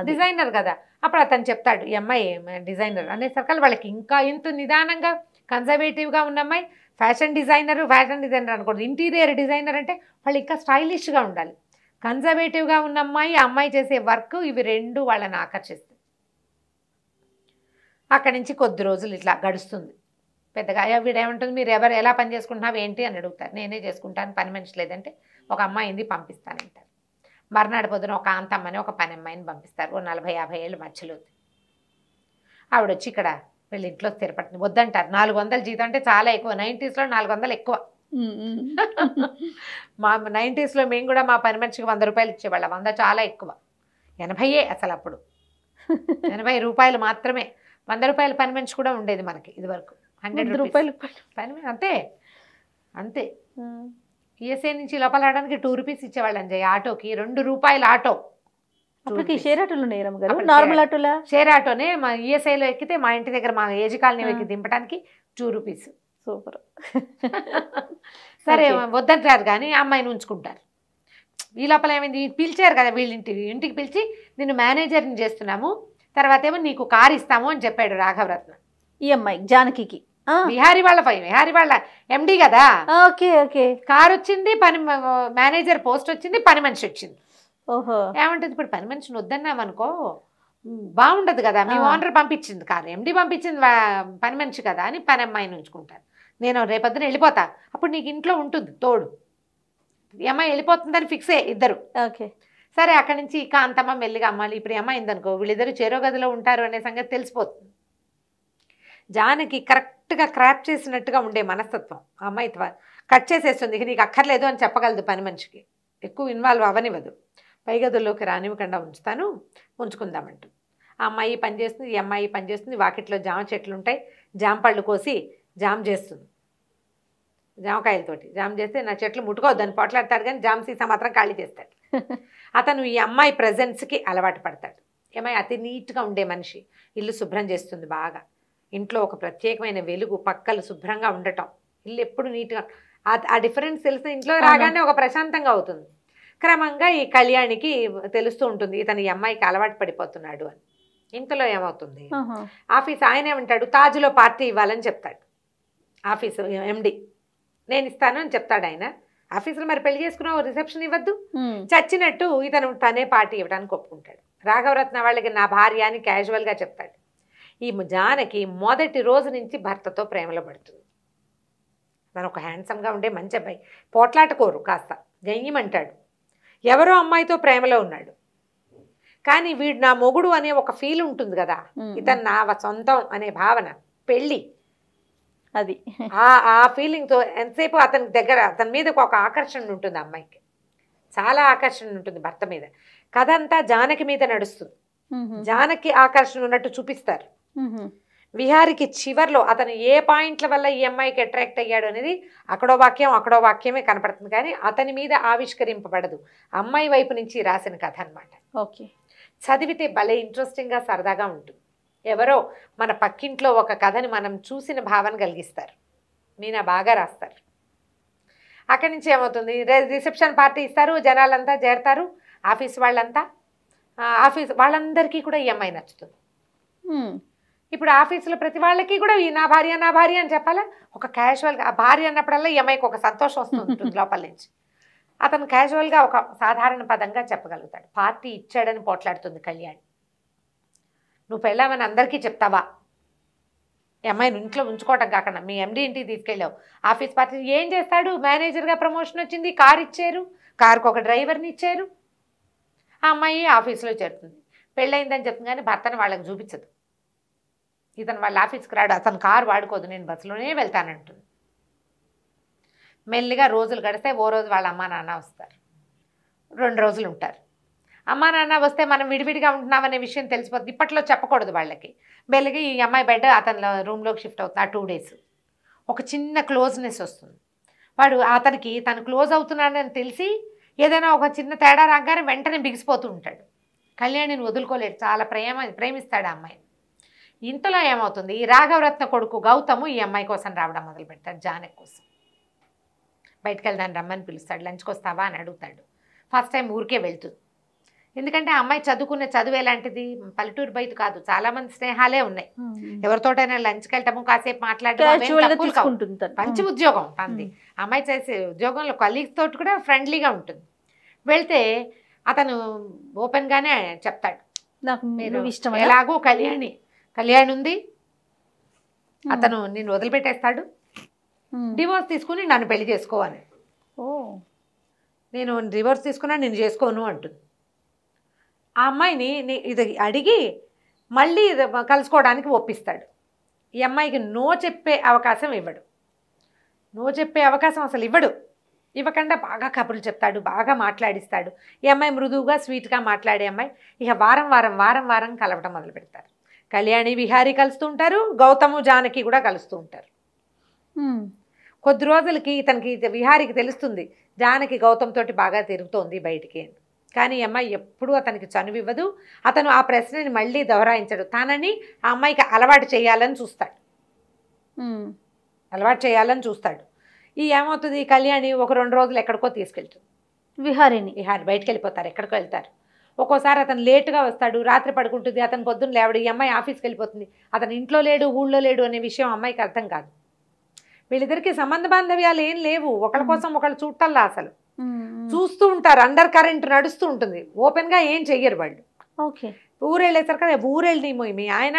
డిజైనర్ కదా అప్పుడు అతను చెప్తాడు ఈ అమ్మాయి డిజైనర్ అనేసరికి వాళ్ళకి ఇంకా ఎంత నిదానంగా కన్జర్వేటివ్గా ఉన్న అమ్మాయి ఫ్యాషన్ డిజైనర్ అనుకోండి ఇంటీరియర్ డిజైనర్ అంటే వాళ్ళు ఇంకా స్టైలిష్గా ఉండాలి. కన్జర్వేటివ్గా ఉన్న అమ్మాయి ఆ అమ్మాయి చేసే వర్క్ ఇవి రెండు వాళ్ళని ఆకర్షిస్తాయి. అక్కడి నుంచి కొద్ది రోజులు ఇట్లా గడుస్తుంది. పెద్దగా వీడేమంటుంది మీరు ఎలా పని చేసుకుంటున్నావు ఏంటి అని అడుగుతారు. నేనే చేసుకుంటాను పని మనిషి లేదంటే ఒక అమ్మాయింది పంపిస్తానంటారు. మర్నాడు పొద్దున ఒక కాంతమ్మని ఒక పని అమ్మాయిని పంపిస్తారు. ఓ 40-50 ఏళ్ళు మధ్యలో. ఆవిడ వచ్చి ఇక్కడ వీళ్ళ ఇంట్లో స్థిరపడుతుంది. వద్దంటారు. 400 జీతం అంటే చాలా ఎక్కువ. 90s లో 400 ఎక్కువ. మా 90s లో మేము కూడా మా పని మనిషికి 100 రూపాయలు ఇచ్చేవాళ్ళం. 100 చాలా ఎక్కువ. 80 అసలు అప్పుడు 80 రూపాయలు మాత్రమే. 100 రూపాయల పని మనిషి కూడా ఉండేది మనకి ఇది వరకు. 100 రూపాయలు పని అంతే అంతే. ఈఎస్ఐ నుంచి లోపల రావడానికి 2 రూపీస్ ఇచ్చేవాళ్ళు అంజయ్. ఆటోకి 2 రూపాయలు ఆటో. షేర్ ఆటోలు ఉన్నాయి రమ్మగారు. నార్మల్ ఆటోలా? షేర్ ఆటోనే. మా ఈఎస్ఐలో ఎక్కితే మా ఇంటి దగ్గర మా ఏజీ కాలనీ ఎక్కి దింపడానికి 2 రూపీస్. సూపర్. సరే వద్దంటారు కానీ అమ్మాయిని ఉంచుకుంటారు. ఈ లోపల ఏమైంది పిలిచారు కదా వీళ్ళ ఇంటికి పిలిచి నిన్ను మేనేజర్ని చేస్తున్నాము తర్వాత ఏమో నీకు కారు ఇస్తాము అని చెప్పాడు రాఘవరత్న. ఈ అమ్మాయి జానకి విహారీ వాళ్ళ ఎండి కదా. Okay okay. కారు వచ్చింది, పని మేనేజర్ పోస్ట్ వచ్చింది, పని మనిషి వచ్చింది. ఓహో. ఏమంటది ఇప్పుడు పని మనిషిని వద్దన్నామనుకో బాగుండదు కదా. మీ ఓనర్ పంపించింది కారు, ఎండి పంపించింది పని మనిషి కదా అని పని అమ్మాయిని ఉంచుకుంటారు. నేను రేపొద్దున వెళ్ళిపోతా అప్పుడు నీకు ఇంట్లో ఉంటుంది తోడు. ఈ అమ్మాయి వెళ్ళిపోతుందని ఫిక్స్ అయ్యే ఇద్దరు. ఓకే సరే అక్కడి నుంచి కాంతమ్మ మెల్లిగా అమ్మాలి. ఇప్పుడు అమ్మాయి అయిందనుకో వీళ్ళిద్దరు చెరో గదిలో ఉంటారు అనే సంగతి తెలిసిపోతుంది. జానకి కరెక్ట్గా క్రాప్ చేసినట్టుగా ఉండే మనస్తత్వం. ఆ అమ్మాయి కట్ చేసేస్తుంది. నీకు అక్కర్లేదు అని చెప్పగలదు పని మనిషికి. ఎక్కువ ఇన్వాల్వ్ అవ్వనివ్వదు. పై గదుల్లోకి రానివ్వకుండా ఉంచుకుందామంటూ ఆ అమ్మాయి పని చేస్తుంది, ఈ అమ్మాయి పని చేస్తుంది. వాకిట్లో జామ చెట్లు ఉంటాయి, జామ పళ్ళు కోసి జామ్ చేస్తుంది. జామకాయలతోటి జామ్ చేస్తే నా చెట్లు ముట్టుకోవద్దని పోట్లాడతాడు కానీ జామ సీసా మాత్రం ఖాళీ చేస్తాడు. అతను ఈ అమ్మాయి ప్రజెన్స్కి అలవాటు పడతాడు. ఈ అమ్మాయి అతి నీట్గా ఉండే మనిషి. ఇల్లు శుభ్రం చేస్తుంది బాగా. ఇంట్లో ఒక ప్రత్యేకమైన వెలుగు, పక్కలు శుభ్రంగా ఉండటం, ఇల్లు ఎప్పుడు నీట్గా. ఆ డిఫరెన్స్ తెలిసిన ఇంట్లో రాగానే ఒక ప్రశాంతంగా అవుతుంది. క్రమంగా ఈ కళ్యాణికి తెలుస్తూ ఉంటుంది ఇతను ఈ అమ్మాయికి అలవాటు పడిపోతున్నాడు అని. ఇంతలో ఏమవుతుంది ఆఫీస్ ఆయన ఏమంటాడు తాజ్లో పార్టీ ఇవ్వాలని చెప్తాడు. ఆఫీసు ఎండి నేను ఇస్తాను అని చెప్తాడు ఆయన. ఆఫీసులో మరి పెళ్లి చేసుకున్నావు రిసెప్షన్ ఇవ్వద్దు. చచ్చినట్టు ఇతను తనే పార్టీ ఇవ్వడానికి ఒప్పుకుంటాడు. రాఘవరత్న వాళ్ళకి నా భార్య అని క్యాజువల్గా చెప్తాడు. ఈ జానకి మొదటి రోజు నుంచి భర్తతో ప్రేమలో పడుతుంది. తను ఒక హ్యాండ్సమ్గా ఉండే మంచి అబ్బాయి, పోట్లాటకోరు, కాస్త గయ్యమంటాడు. ఎవరో అమ్మాయితో ప్రేమలో ఉన్నాడు కానీ వీడు నా మొగుడు అనే ఒక ఫీల్ ఉంటుంది కదా, ఇతను నా సొంతం అనే భావన, పెళ్ళి, అది ఆ ఫీలింగ్తో ఎంతసేపు అతని దగ్గర అతని మీద ఒక ఆకర్షణ ఉంటుంది. అమ్మాయికి చాలా ఆకర్షణ ఉంటుంది భర్త మీద. కథ అంతా జానకి మీద నడుస్తుంది. జానకి ఆకర్షణ ఉన్నట్టు చూపిస్తారు. విహారికి చివర్లో అతను ఏ పాయింట్ల వల్ల ఈ అమ్మాయికి అట్రాక్ట్ అయ్యాడు అనేది అక్కడో వాక్యమే కనపడుతుంది కానీ అతని మీద ఆవిష్కరింపబడదు. అమ్మాయి వైపు నుంచి రాసిన కథ అనమాట. ఓకే. చదివితే భలే ఇంట్రెస్టింగ్గా సరదాగా ఉంటుంది. ఎవరో మన పక్కింట్లో ఒక కథని మనం చూసిన భావన కలిగిస్తారు. మీనా బాగా రాస్తారు. అక్కడి నుంచి ఏమవుతుంది రిసెప్షన్ పార్టీ ఇస్తారు, జనాలంతా చేరతారు, ఆఫీస్ వాళ్ళంతా. ఆఫీస్ వాళ్ళందరికీ కూడా ఈ అమ్మాయి నచ్చుతుంది. ఇప్పుడు ఆఫీసులో ప్రతి వాళ్ళకి కూడా ఈ నా భార్య అని చెప్పాలా. ఒక క్యాజువల్గా ఆ భార్య అన్నప్పుడల్లా ఈ అమ్మాయికి ఒక సంతోషం వస్తుంటుంది లోపల నుంచి. అతను క్యాజువల్గా ఒక సాధారణ పదంగా చెప్పగలుగుతాడు. పార్టీ ఇచ్చాడని పోట్లాడుతుంది కళ్యాణి. నువ్వు పెళ్ళామని అందరికీ చెప్తావా? ఈ అమ్మాయిని ఇంట్లో ఉంచుకోవటం కాకుండా మీ ఎండి ఇంటికి తీసుకెళ్ళావు, ఆఫీస్ పార్టీ ఏం చేస్తాడు? మేనేజర్గా ప్రమోషన్ వచ్చింది, కారు ఇచ్చారు, కారుకు ఒక డ్రైవర్ని ఇచ్చారు. ఆ అమ్మాయి ఆఫీస్లో చేరుతుంది, పెళ్ళయిందని చెప్తుంది కానీ భర్తను వాళ్ళకి చూపించదు. ఇతను వాళ్ళ ఆఫీస్కి రాడు, అతను కారు వాడుకోదు, నేను బస్సులోనే వెళ్తానంటుంది. మెల్లిగా రోజులు గడిస్తే ఓ రోజు వాళ్ళ అమ్మా నాన్న వస్తారు, 2 రోజులు ఉంటారు. అమ్మా నాన్న వస్తే మనం విడివిడిగా ఉంటున్నామనే విషయం తెలిసిపోతుంది. ఇప్పట్లో చెప్పకూడదు వాళ్ళకి. మెల్లిగా ఈ అమ్మాయి బెడ్ అతని రూమ్లోకి షిఫ్ట్ అవుతుంది. ఆ 2 డేస్ ఒక చిన్న క్లోజ్నెస్ వస్తుంది. వాడు అతనికి తను క్లోజ్ అవుతున్నాడని తెలిసి ఏదైనా ఒక చిన్న తేడా రాగానే వెంటనే బిగిసిపోతూ ఉంటాడు. కళ్యాణిని వదులుకోలేడు, చాలా ప్రేమిస్తాడు ఆ అమ్మాయిని. ఇంతలో ఏమవుతుంది ఈ రాఘవరత్న కొడుకు గౌతము ఈ అమ్మాయి కోసం రావడం మొదలు పెడతాడు, జానకి కోసం. బయటకు వెళ్దాం రమ్మని పిలుస్తాడు, లంచ్కి వస్తావా అని అడుగుతాడు. ఫస్ట్ టైం ఊరికే వెళ్తుంది. ఎందుకంటే ఆ అమ్మాయి చదువుకునే చదువు ఎలాంటిది, పల్లెటూరు బయట కాదు, చాలా మంది స్నేహాలే ఉన్నాయి. ఎవరితోటైనా లంచ్కి వెళ్ళటము, కాసేపు మాట్లాడటం, మంచి ఉద్యోగం తనది. అమ్మాయి చేసే ఉద్యోగంలో కలీగ్స్ తోటి కూడా ఫ్రెండ్లీగా ఉంటుంది. వెళ్తే అతను ఓపెన్గానే చెప్తాడు, మీరు ఎలాగో కళ్యాణి ఉంది, అతను నిన్ను వదిలిపెట్టేస్తాడు, డివోర్స్ తీసుకుని నన్ను పెళ్లి చేసుకోవాలి, నేను డివోర్స్ తీసుకున్నా నేను చేసుకోను అంటుంది. ఆ అమ్మాయిని ఇది అడిగి మళ్ళీ కలుసుకోవడానికి ఒప్పిస్తాడు. ఈ అమ్మాయికి నో చెప్పే అవకాశం ఇవ్వడు. నో చెప్పే అవకాశం అసలు ఇవ్వడు. ఇవ్వకుండా బాగా కబుర్లు చెప్తాడు, బాగా మాట్లాడిస్తాడు. ఈ అమ్మాయి మృదువుగా స్వీట్గా మాట్లాడే అమ్మాయి. ఇక వారం వారం కలవటం మొదలు పెడతారు. కళ్యాణి విహారీ కలుస్తూ ఉంటారు, గౌతము జానకి కూడా కలుస్తూ ఉంటారు. కొద్ది రోజులకి ఇతనికి విహారీకి తెలుస్తుంది జానకి గౌతమ్ తోటి బాగా తిరుగుతోంది బయటికి. కానీ ఈ అమ్మాయి ఎప్పుడూ అతనికి చనువివ్వదు. అతను ఆ ప్రశ్నని మళ్ళీ దొహరాయించడు. తనని ఆ అమ్మాయికి అలవాటు చేయాలని చూస్తాడు. ఈ ఏమవుతుంది, కళ్యాణి ఒక 2 రోజులు ఎక్కడికో తీసుకెళ్తుంది విహారీ బయటకు వెళ్ళిపోతారు, ఎక్కడికో వెళ్తారు. ఒక్కోసారి అతను లేటుగా వస్తాడు, రాత్రి పడుకుంటుంది, అతను పొద్దున్న లేవడు. ఈ అమ్మాయి ఆఫీస్కి వెళ్ళిపోతుంది. అతను ఇంట్లో లేడు, ఊళ్ళో లేడు అనే విషయం అమ్మాయికి అర్థం కాదు. వీళ్ళిద్దరికి సంబంధ బాంధవ్యాలు ఏం లేవు, ఒకళ్ళ కోసం ఒకళ్ళు చూడటల్లా. అసలు చూస్తూ ఉంటారు, అండర్ కరెంట్ నడుస్తూ ఉంటుంది. ఓపెన్గా ఏం చెయ్యరు వాళ్ళు. ఊరెళ్ళేసరికి కదా, ఊరెళ్ళి మీ ఆయన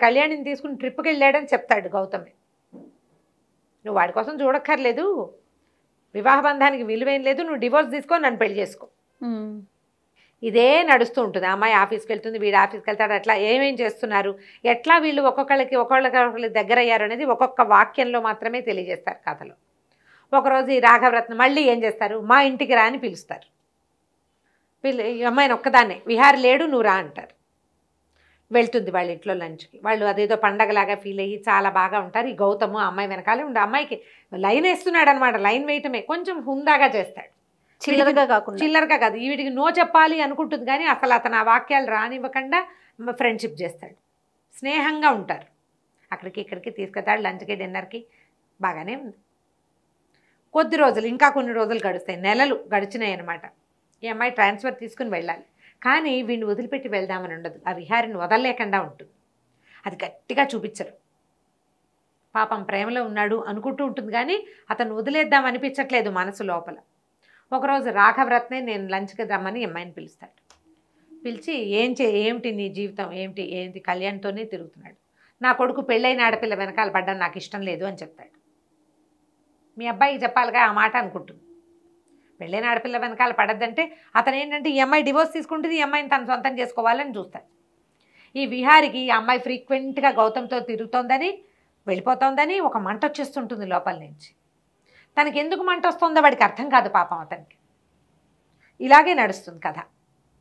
కళ్యాణిని తీసుకుని ట్రిప్కి వెళ్ళాడని చెప్తాడు గౌతమ్. నువ్వు వాడి కోసం చూడక్కర్లేదు, వివాహ బంధానికి విలువేం లేదు, నువ్వు డివోర్స్ తీసుకో, నన్ను పెళ్లి చేసుకో. ఇదే నడుస్తూ ఉంటుంది. అమ్మాయి ఆఫీస్కి వెళ్తుంది, వీడు ఆఫీస్కి వెళ్తాడు. అట్లా ఏమేం చేస్తున్నారు, ఎట్లా వీళ్ళు ఒకళ్ళకి దగ్గర అయ్యారు అనేది ఒక్కొక్క వాక్యంలో మాత్రమే తెలియజేస్తారు కథలో. ఒకరోజు ఈ రాఘవరత్నం మళ్ళీ ఏం చేస్తారు, మా ఇంటికి రా అని పిలుస్తారు. ఈ అమ్మాయిని ఒక్కదాన్నే, విహారీ లేడు, నువ్వు రా అంటారు. వెళ్తుంది వాళ్ళ ఇంట్లో లంచ్కి. వాళ్ళు అదేదో పండగలాగా ఫీల్ అయ్యి చాలా బాగా ఉంటారు. ఈ గౌతము అమ్మాయి వెనకాలే ఉండి అమ్మాయికి లైన్ వేస్తున్నాడు అనమాట. లైన్ వేయటమే కొంచెం హుందాగా చేస్తాడు, చిల్లరగా కాదు. వీడికి నో చెప్పాలి అనుకుంటుంది కానీ అసలు అతను ఆ వాక్యాలు రానివ్వకుండా ఫ్రెండ్షిప్ చేస్తాడు. స్నేహంగా ఉంటారు. అక్కడికి ఇక్కడికి తీసుకెళ్తాడు, లంచ్కి డిన్నర్కి, బాగానే ఉంది. కొద్ది రోజులు, ఇంకా కొన్ని రోజులు గడుస్తాయి, నెలలు గడిచినాయి అనమాట. ఈ అమ్మాయి ట్రాన్స్ఫర్ తీసుకుని వెళ్ళాలి. కానీ వీడిని వదిలిపెట్టి వెళ్దామని ఉండదు. ఆ విహారిని వదలలేకుండా ఉంటుంది. అది గట్టిగా చూపించరు. పాపం ప్రేమలో ఉన్నాడు అనుకుంటూ ఉంటుంది కానీ అతను వదిలేద్దాం అనిపించట్లేదు మనసు లోపల. ఒకరోజు రాఘవరత్నే నేను లంచ్కి రమ్మని అమ్మాయిని పిలుస్తాడు. పిలిచి ఏమిటి నీ జీవితం, ఏంటి కళ్యాణ్తోనే తిరుగుతున్నాడు, నా కొడుకు పెళ్ళైన ఆడపిల్ల వెనకాల పడ్డం నాకు ఇష్టం లేదు అని చెప్తాడు. మీ అబ్బాయికి చెప్పాలిగా ఆ మాట అనుకుంటుంది. పెళ్ళైన ఆడపిల్ల వెనకాల పడద్దంటే అతను ఏంటంటే ఈ అమ్మాయి డివోర్స్ తీసుకుంటుంది, ఈ అమ్మాయిని తను సొంతం చేసుకోవాలని చూస్తాడు. ఈ విహారికి ఈ అమ్మాయి ఫ్రీక్వెంట్గా గౌతమ్తో తిరుగుతోందని, వెళ్ళిపోతోందని ఒక మంట వచ్చేస్తుంటుంది లోపల నుంచి. తనకి ఎందుకు మంట వస్తుందో వాడికి అర్థం కాదు పాపం అతనికి. ఇలాగే నడుస్తుంది కథ,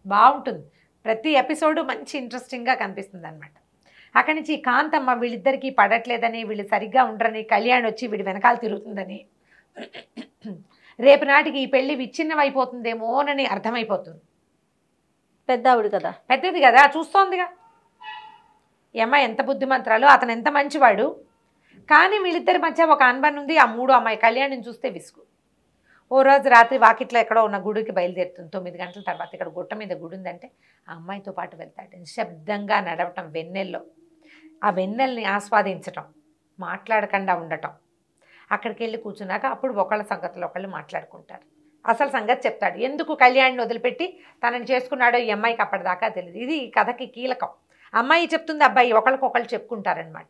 బాగుంటుంది. ప్రతి ఎపిసోడు మంచి ఇంట్రెస్టింగ్గా కనిపిస్తుంది అనమాట. అక్కడి నుంచి కాంతమ్మ వీళ్ళిద్దరికీ పడట్లేదని, వీళ్ళు సరిగ్గా ఉండరని, కళ్యాణ్ వచ్చి వీడి వెనకాల తిరుగుతుందని, రేపు నాటికి ఈ పెళ్లి విచ్ఛిన్నమైపోతుందేమోనని అర్థమైపోతుంది. పెద్దది కదా, చూస్తోందిగా ఈ అమ్మాయి ఎంత బుద్ధిమంతురాలు, అతను ఎంత మంచివాడు. కానీ వీళ్ళిద్దరి మధ్య ఒక అన్బన్ ఉంది. ఆ మూడో అమ్మాయి కళ్యాణ్ని చూస్తే విసుగు. ఓ రోజు రాత్రి వాకిట్లో ఎక్కడో ఉన్న గుడికి బయలుదేరుతుంది. 9 గంటల తర్వాత ఇక్కడ గుట్ట మీద గుడి ఉందంటే ఆ అమ్మాయితో పాటు వెళ్తాడు. నిశ్శబ్దంగా నడవటం వెన్నెల్లో, ఆ వెన్నెల్ని ఆస్వాదించటం, మాట్లాడకుండా ఉండటం. అక్కడికి వెళ్ళి కూర్చున్నాక అప్పుడు ఒకళ్ళ సంగతిలో ఒకళ్ళు మాట్లాడుకుంటారు. అసలు సంగతి చెప్తాడు, ఎందుకు కళ్యాణ్ని వదిలిపెట్టి తనని చేసుకున్నాడో ఈ అమ్మాయికి అప్పటిదాకా తెలియదు. ఇది ఈ కథకి కీలకం. అమ్మాయి చెప్తుంది, అబ్బాయి ఒకళ్ళకొకళ్ళు చెప్పుకుంటారనమాట.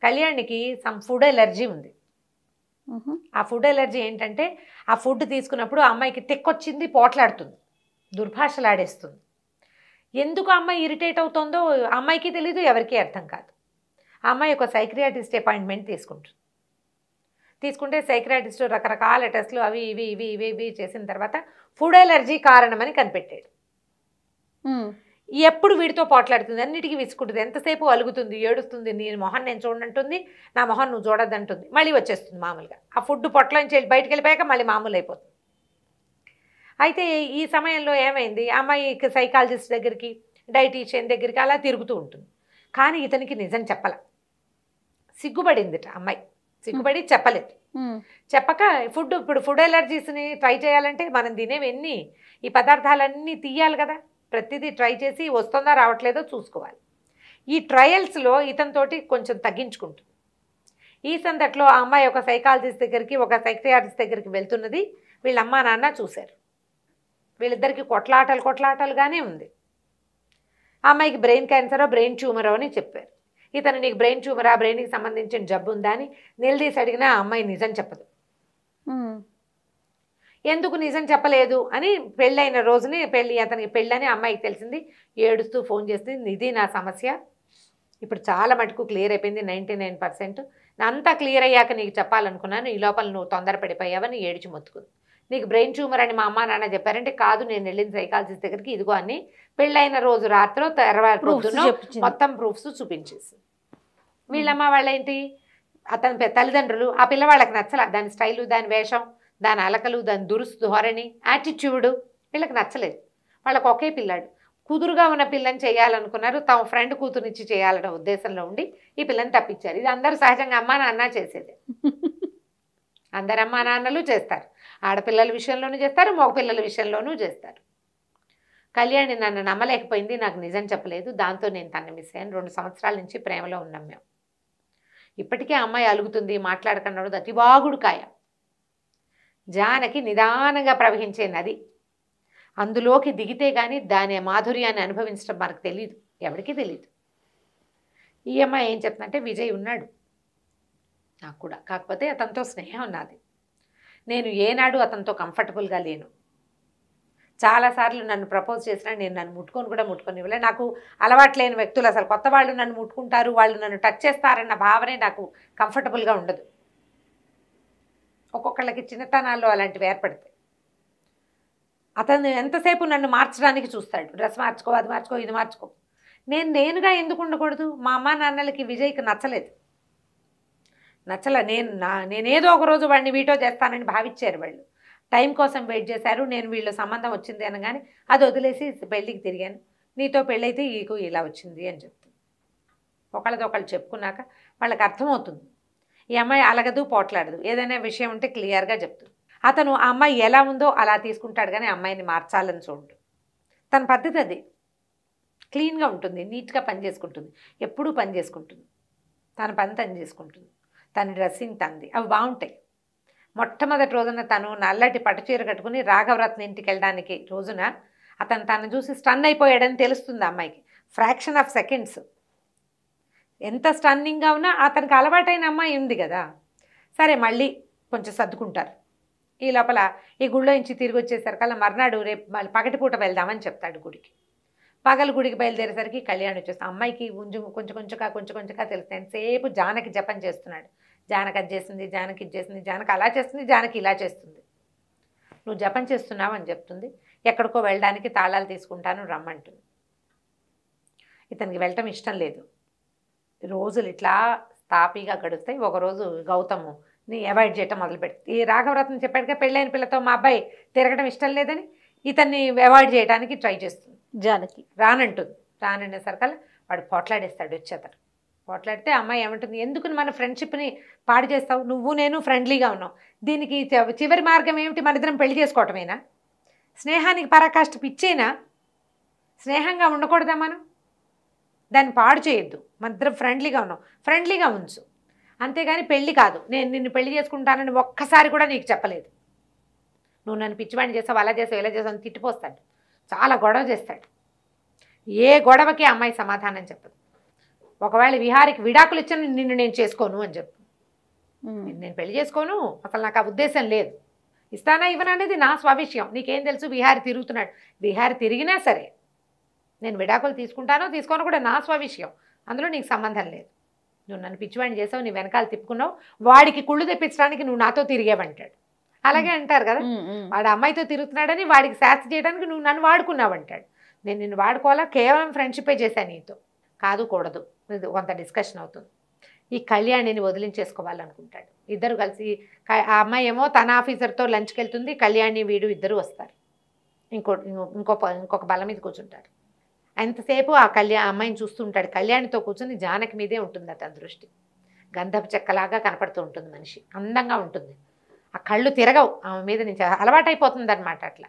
కళ్యాణ్కి సమ్ ఫుడ్ ఎలర్జీ ఉంది. ఆ ఫుడ్ ఎలర్జీ ఏంటంటే ఆ ఫుడ్ తీసుకున్నప్పుడు ఆ అమ్మాయికి తెక్కొచ్చింది, పోట్లాడుతుంది, దుర్భాషలాడేస్తుంది. ఎందుకు అమ్మాయి ఇరిటేట్ అవుతుందో అమ్మాయికి తెలీదు, ఎవరికీ అర్థం కాదు. ఆ అమ్మాయి ఒక సైక్రియాటిస్ట్ అపాయింట్మెంట్ తీసుకుంటే సైక్రియాటిస్ట్ రకరకాల టెస్టులు అవి ఇవి చేసిన తర్వాత ఫుడ్ ఎలర్జీ కారణమని కనిపెట్టాడు. ఎప్పుడు వీడితో పోట్లాడుతుంది, అన్నిటికీ విసుకుంటుంది, ఎంతసేపు అలుగుతుంది, ఏడుస్తుంది, నీ మొహం నేను చూడంటుంది, నా మొహం నువ్వు చూడద్దంటుంది, మళ్ళీ వచ్చేస్తుంది మామూలుగా. ఆ ఫుడ్ పొట్టలోంచి బయటకు వెళ్ళిపోయాక మళ్ళీ మామూలు అయిపోతుంది. అయితే ఈ సమయంలో ఏమైంది, అమ్మాయికి సైకాలజిస్ట్ దగ్గరికి, డైటీషియన్ దగ్గరికి అలా తిరుగుతూ ఉంటుంది. కానీ ఇతనికి నిజం చెప్పాల, సిగ్గుపడిందిట అమ్మాయి, సిగ్గుపడి చెప్పలేదు. చెప్పక ఇప్పుడు ఫుడ్ ఎలర్జీస్ని ట్రై చేయాలంటే మనం తినేవన్నీ ఈ పదార్థాలన్నీ తీయాలి కదా, ప్రతిదీ ట్రై చేసి వస్తుందా రావట్లేదో చూసుకోవాలి. ఈ ట్రయల్స్లో ఇతనితోటి కొంచెం తగ్గించుకుంటుంది. ఈ సందట్లో ఆ అమ్మాయి ఒక సైకాలజిస్ట్ దగ్గరికి ఒక సైకియాట్రిస్ట్ దగ్గరికి వెళ్తున్నది వీళ్ళ అమ్మా నాన్న చూశారు. వీళ్ళిద్దరికి కొట్లాటలుగానే ఉంది. ఆ అమ్మాయికి బ్రెయిన్ క్యాన్సరో బ్రెయిన్ ట్యూమరో అని చెప్పారు. ఇతను నీకు బ్రెయిన్ ట్యూమరా, బ్రెయిన్కి సంబంధించిన జబ్బు ఉందా అని నిలదీసి అడిగినా ఆ అమ్మాయి నిజం చెప్పదు. ఎందుకు నిజం చెప్పలేదు అని పెళ్ళైన రోజుని అతనికి పెళ్ళని అమ్మాయికి తెలిసింది. ఏడుస్తూ ఫోన్ చేసింది, ఇది నా సమస్య, ఇప్పుడు చాలా మటుకు క్లియర్ అయిపోయింది 99%. అంతా క్లియర్ అయ్యాక నీకు చెప్పాలనుకున్నాను, ఈ లోపల నువ్వు తొందరపడిపోయావని ఏడిచి మొత్తుకుంది. నీకు బ్రెయిన్ ట్యూమర్ అని మా అమ్మ నాన్న చెప్పారంటే కాదు, నేను వెళ్ళిన సైకాలజిస్ట్ దగ్గరికి ఇదిగో అని పెళ్ళైన రోజు రాత్రో తర్వాత మొత్తం ప్రూఫ్స్ చూపించేసి వీళ్ళమ్మ వాళ్ళేంటి అతని తల్లిదండ్రులు ఆ పిల్లవాళ్ళకి నచ్చల, దాని స్టైలు, దాని వేషం, దాని అలకలు, దాని దురుసు ధోరణి, యాటిట్యూడు వీళ్ళకి నచ్చలేదు. వాళ్ళకి ఒకే పిల్లాడు, కుదురుగా ఉన్న పిల్లని చేయాలనుకున్నారు. తమ ఫ్రెండ్ కూతురునిచ్చి చేయాలన్న ఉద్దేశంలో ఉండి ఈ పిల్లని తప్పించారు. ఇది అందరూ సహజంగా అమ్మా నాన్న చేసేది, అందరు అమ్మా నాన్నలు చేస్తారు. ఆడపిల్లల విషయంలోనూ చేస్తారు, మగపిల్లల విషయంలోనూ చేస్తారు. కళ్యాణి నన్ను నమ్మలేకపోయింది, నాకు నిజం చెప్పలేదు, దాంతో నేను తను మిస్ అయ్యాను. 2 సంవత్సరాల నుంచి ప్రేమలో ఉన్నాం మేము. ఇప్పటికే అమ్మాయి అలుగుతుంది, మాట్లాడకన్నాడు. అతివాగుడు కాయ జానకి నిదానంగా ప్రవహించే నది, అందులోకి దిగితే కానీ దాని మాధుర్యాన్ని అనుభవించడం మనకు తెలియదు, ఎవరికీ తెలియదు. ఈ అమ్మాయి ఏం చెప్తుందంటే విజయ్ ఉన్నాడు నాకు కూడా, కాకపోతే అతనితో స్నేహం ఉన్నది, నేను ఏనాడు అతనితో కంఫర్టబుల్గా లేను. చాలాసార్లు నన్ను ప్రపోజ్ చేసినా నేను నన్ను ముట్టుకొని కూడా ముట్టుకొని ఇవ్వలే. నాకు అలవాటు లేని వ్యక్తులు, అసలు కొత్త వాళ్ళు నన్ను ముట్టుకుంటారు, వాళ్ళు నన్ను టచ్ చేస్తారన్న భావనే నాకు కంఫర్టబుల్గా ఉండదు. ఒక్కొక్కళ్ళకి చిన్నతనాల్లో అలాంటివి ఏర్పడతాయి. అతను ఎంతసేపు నన్ను మార్చడానికి చూస్తాడు, డ్రెస్ మార్చుకో, అది మార్చుకో, ఇది మార్చుకో. నేనుగా ఎందుకు ఉండకూడదు? మా అమ్మ నాన్నలకి విజయ్కి నచ్చలేదు, నేనేదో ఒకరోజు వాడిని వీటో చేస్తానని భావించారు. వాళ్ళు టైం కోసం వెయిట్ చేశారు. నేను వీళ్ళ సంబంధం వచ్చింది అనగానే అది వదిలేసి పెళ్ళికి తిరిగాను. నీతో పెళ్ళైతే ఈకు ఇలా వచ్చింది అని చెప్తుంది. ఒకళ్ళదొకళ్ళు చెప్పుకున్నాక వాళ్ళకి అర్థమవుతుంది. ఈ అమ్మాయి అలగదు, పోట్లాడదు, ఏదైనా విషయం ఉంటే క్లియర్గా చెప్తుంది. అతను ఆ అమ్మాయి ఎలా ఉందో అలా తీసుకుంటాడు, కానీ అమ్మాయిని మార్చాలని చూడు. తన పద్ధతి అది, క్లీన్గా ఉంటుంది, నీట్గా పని చేసుకుంటుంది, ఎప్పుడూ పని చేసుకుంటుంది, తన పని తను చేసుకుంటుంది, తన డ్రెస్సింగ్ తంది, అవి బాగుంటాయి. మొట్టమొదటి రోజున తను నల్లటి పట్టుచీర కట్టుకుని రాఘవరత్న ఇంటికి వెళ్ళడానికి రోజున తను చూసి స్టన్ అయిపోయాడని తెలుస్తుంది అమ్మాయికి. Fraction of seconds. ఎంత స్టన్నింగ్గా ఉన్నా అతనికి అలవాటైన అమ్మాయి ఉంది కదా, సరే మళ్ళీ కొంచెం సర్దుకుంటారు. ఈ లోపల ఈ గుళ్ళో నుంచి తిరిగి వచ్చేసరికల్లా మర్నాడు రేపు మళ్ళీ పగటిపూట వెళ్దామని చెప్తాడు గుడికి. పగలు గుడికి బయలుదేరేసరికి కళ్యాణ్ వచ్చేస్తాం. అమ్మాయికి కొంచెం కొంచెంగా తెలుస్తాయి. ఎంతసేపు జానకి జపం చేస్తున్నాడు. జానకి అది చేస్తుంది, జానకి ఇది చేస్తుంది, జానకి అలా చేస్తుంది, జానకి ఇలా చేస్తుంది. నువ్వు జపం చేస్తున్నావు అని చెప్తుంది. ఎక్కడికో వెళ్ళడానికి తాళాలు తీసుకుంటాను రమ్మంటుంది. ఇతనికి వెళ్ళటం ఇష్టం లేదు. రోజులు ఇట్లా తాపీగా గడుస్తాయి. ఒకరోజు గౌతమ్ని అవాయిడ్ చేయటం మొదలుపెట్టి, ఈ రాఘవరత్నం చెప్పాడుగా పెళ్ళైన పిల్లతో మా అబ్బాయి తిరగడం ఇష్టం లేదని ఇతన్ని అవాయిడ్ చేయడానికి ట్రై చేస్తుంది. జానకి రానంటుంది. రాననేసరికల్లా వాడు పోట్లాడేస్తాడు వచ్చి. అతను పోట్లాడితే అమ్మాయి ఏమంటుంది, ఎందుకు మన ఫ్రెండ్షిప్ని పాడు చేస్తావు, నువ్వు నేను ఫ్రెండ్లీగా ఉన్నావు, దీనికి చివరి మార్గం ఏమిటి, మన ఇద్దరం పెళ్లి చేసుకోవటమేనా, స్నేహానికి పరాకాష్ట పిచ్చేనా, స్నేహంగా ఉండకూడదా మనం, దాన్ని పాడు చేయొద్దు, మన ఇద్దరం ఫ్రెండ్లీగా ఉన్నాం, ఫ్రెండ్లీగా ఉంచు, అంతేగాని పెళ్ళి కాదు, నేను నిన్ను పెళ్లి చేసుకుంటానని ఒక్కసారి కూడా నీకు చెప్పలేదు, నువ్వు నన్ను పిచ్చివాడిని చేసావు, అలా చేసావు, ఇలా చేసావు అని తిట్టిపోస్తాడు, చాలా గొడవ చేస్తాడు. ఏ గొడవకి అమ్మాయి సమాధానం చెప్పదు. ఒకవేళ విహారికి విడాకులు ఇచ్చిన నిన్ను నేను చేసుకోను అని చెప్పు, నేను పెళ్లి చేసుకోను, అసలు నాకు ఆ ఉద్దేశం లేదు, ఇస్తానా ఇవ్వనా అనేది నా స్వవిషయం, నీకేం తెలుసు, విహారి తిరుగుతున్నాడు, విహారి తిరిగినా సరే నేను విడాకులు తీసుకుంటానో తీసుకోనో కూడా నా స్వవిషయం, అందులో నీకు సంబంధం లేదు, నువ్వు నన్ను పిచ్చివాడిని చేసావు, నీ వెనకాల తిప్పుకున్నావు, వాడికి కుళ్ళు తెప్పించడానికి నువ్వు నాతో తిరిగేవంటాడు. అలాగే అంటారు కదా, వాడు అమ్మాయితో తిరుగుతున్నాడని వాడికి శాస్తి చేయడానికి నువ్వు నన్ను వాడుకున్నావు అంటాడు. నేను నిన్ను వాడుకోవాలా, కేవలం ఫ్రెండ్షిపే చేశాను నీతో, కాదు కూడదు, ఇది కొంత డిస్కషన్ అవుతుంది. ఈ కళ్యాణిని వదిలించేసుకోవాలనుకుంటాడు. ఇద్దరు కలిసి ఆ అమ్మాయి ఏమో తన ఆఫీసర్తో లంచ్కి వెళ్తుంది, కళ్యాణి వీడు ఇద్దరు వస్తారు, ఇంకొక బల మీద కూర్చుంటారు. ఎంతసేపు ఆ అమ్మాయిని చూస్తుంటాడు. కళ్యాణితో కూర్చొని జానకి మీదే ఉంటుంది అతని దృష్టి. గంధపు చెక్కలాగా కనపడుతూ ఉంటుంది మనిషి, అందంగా ఉంటుంది. ఆ కళ్ళు తిరగవు ఆమె మీద నుంచి, అలవాటైపోతుంది అనమాట. అట్లా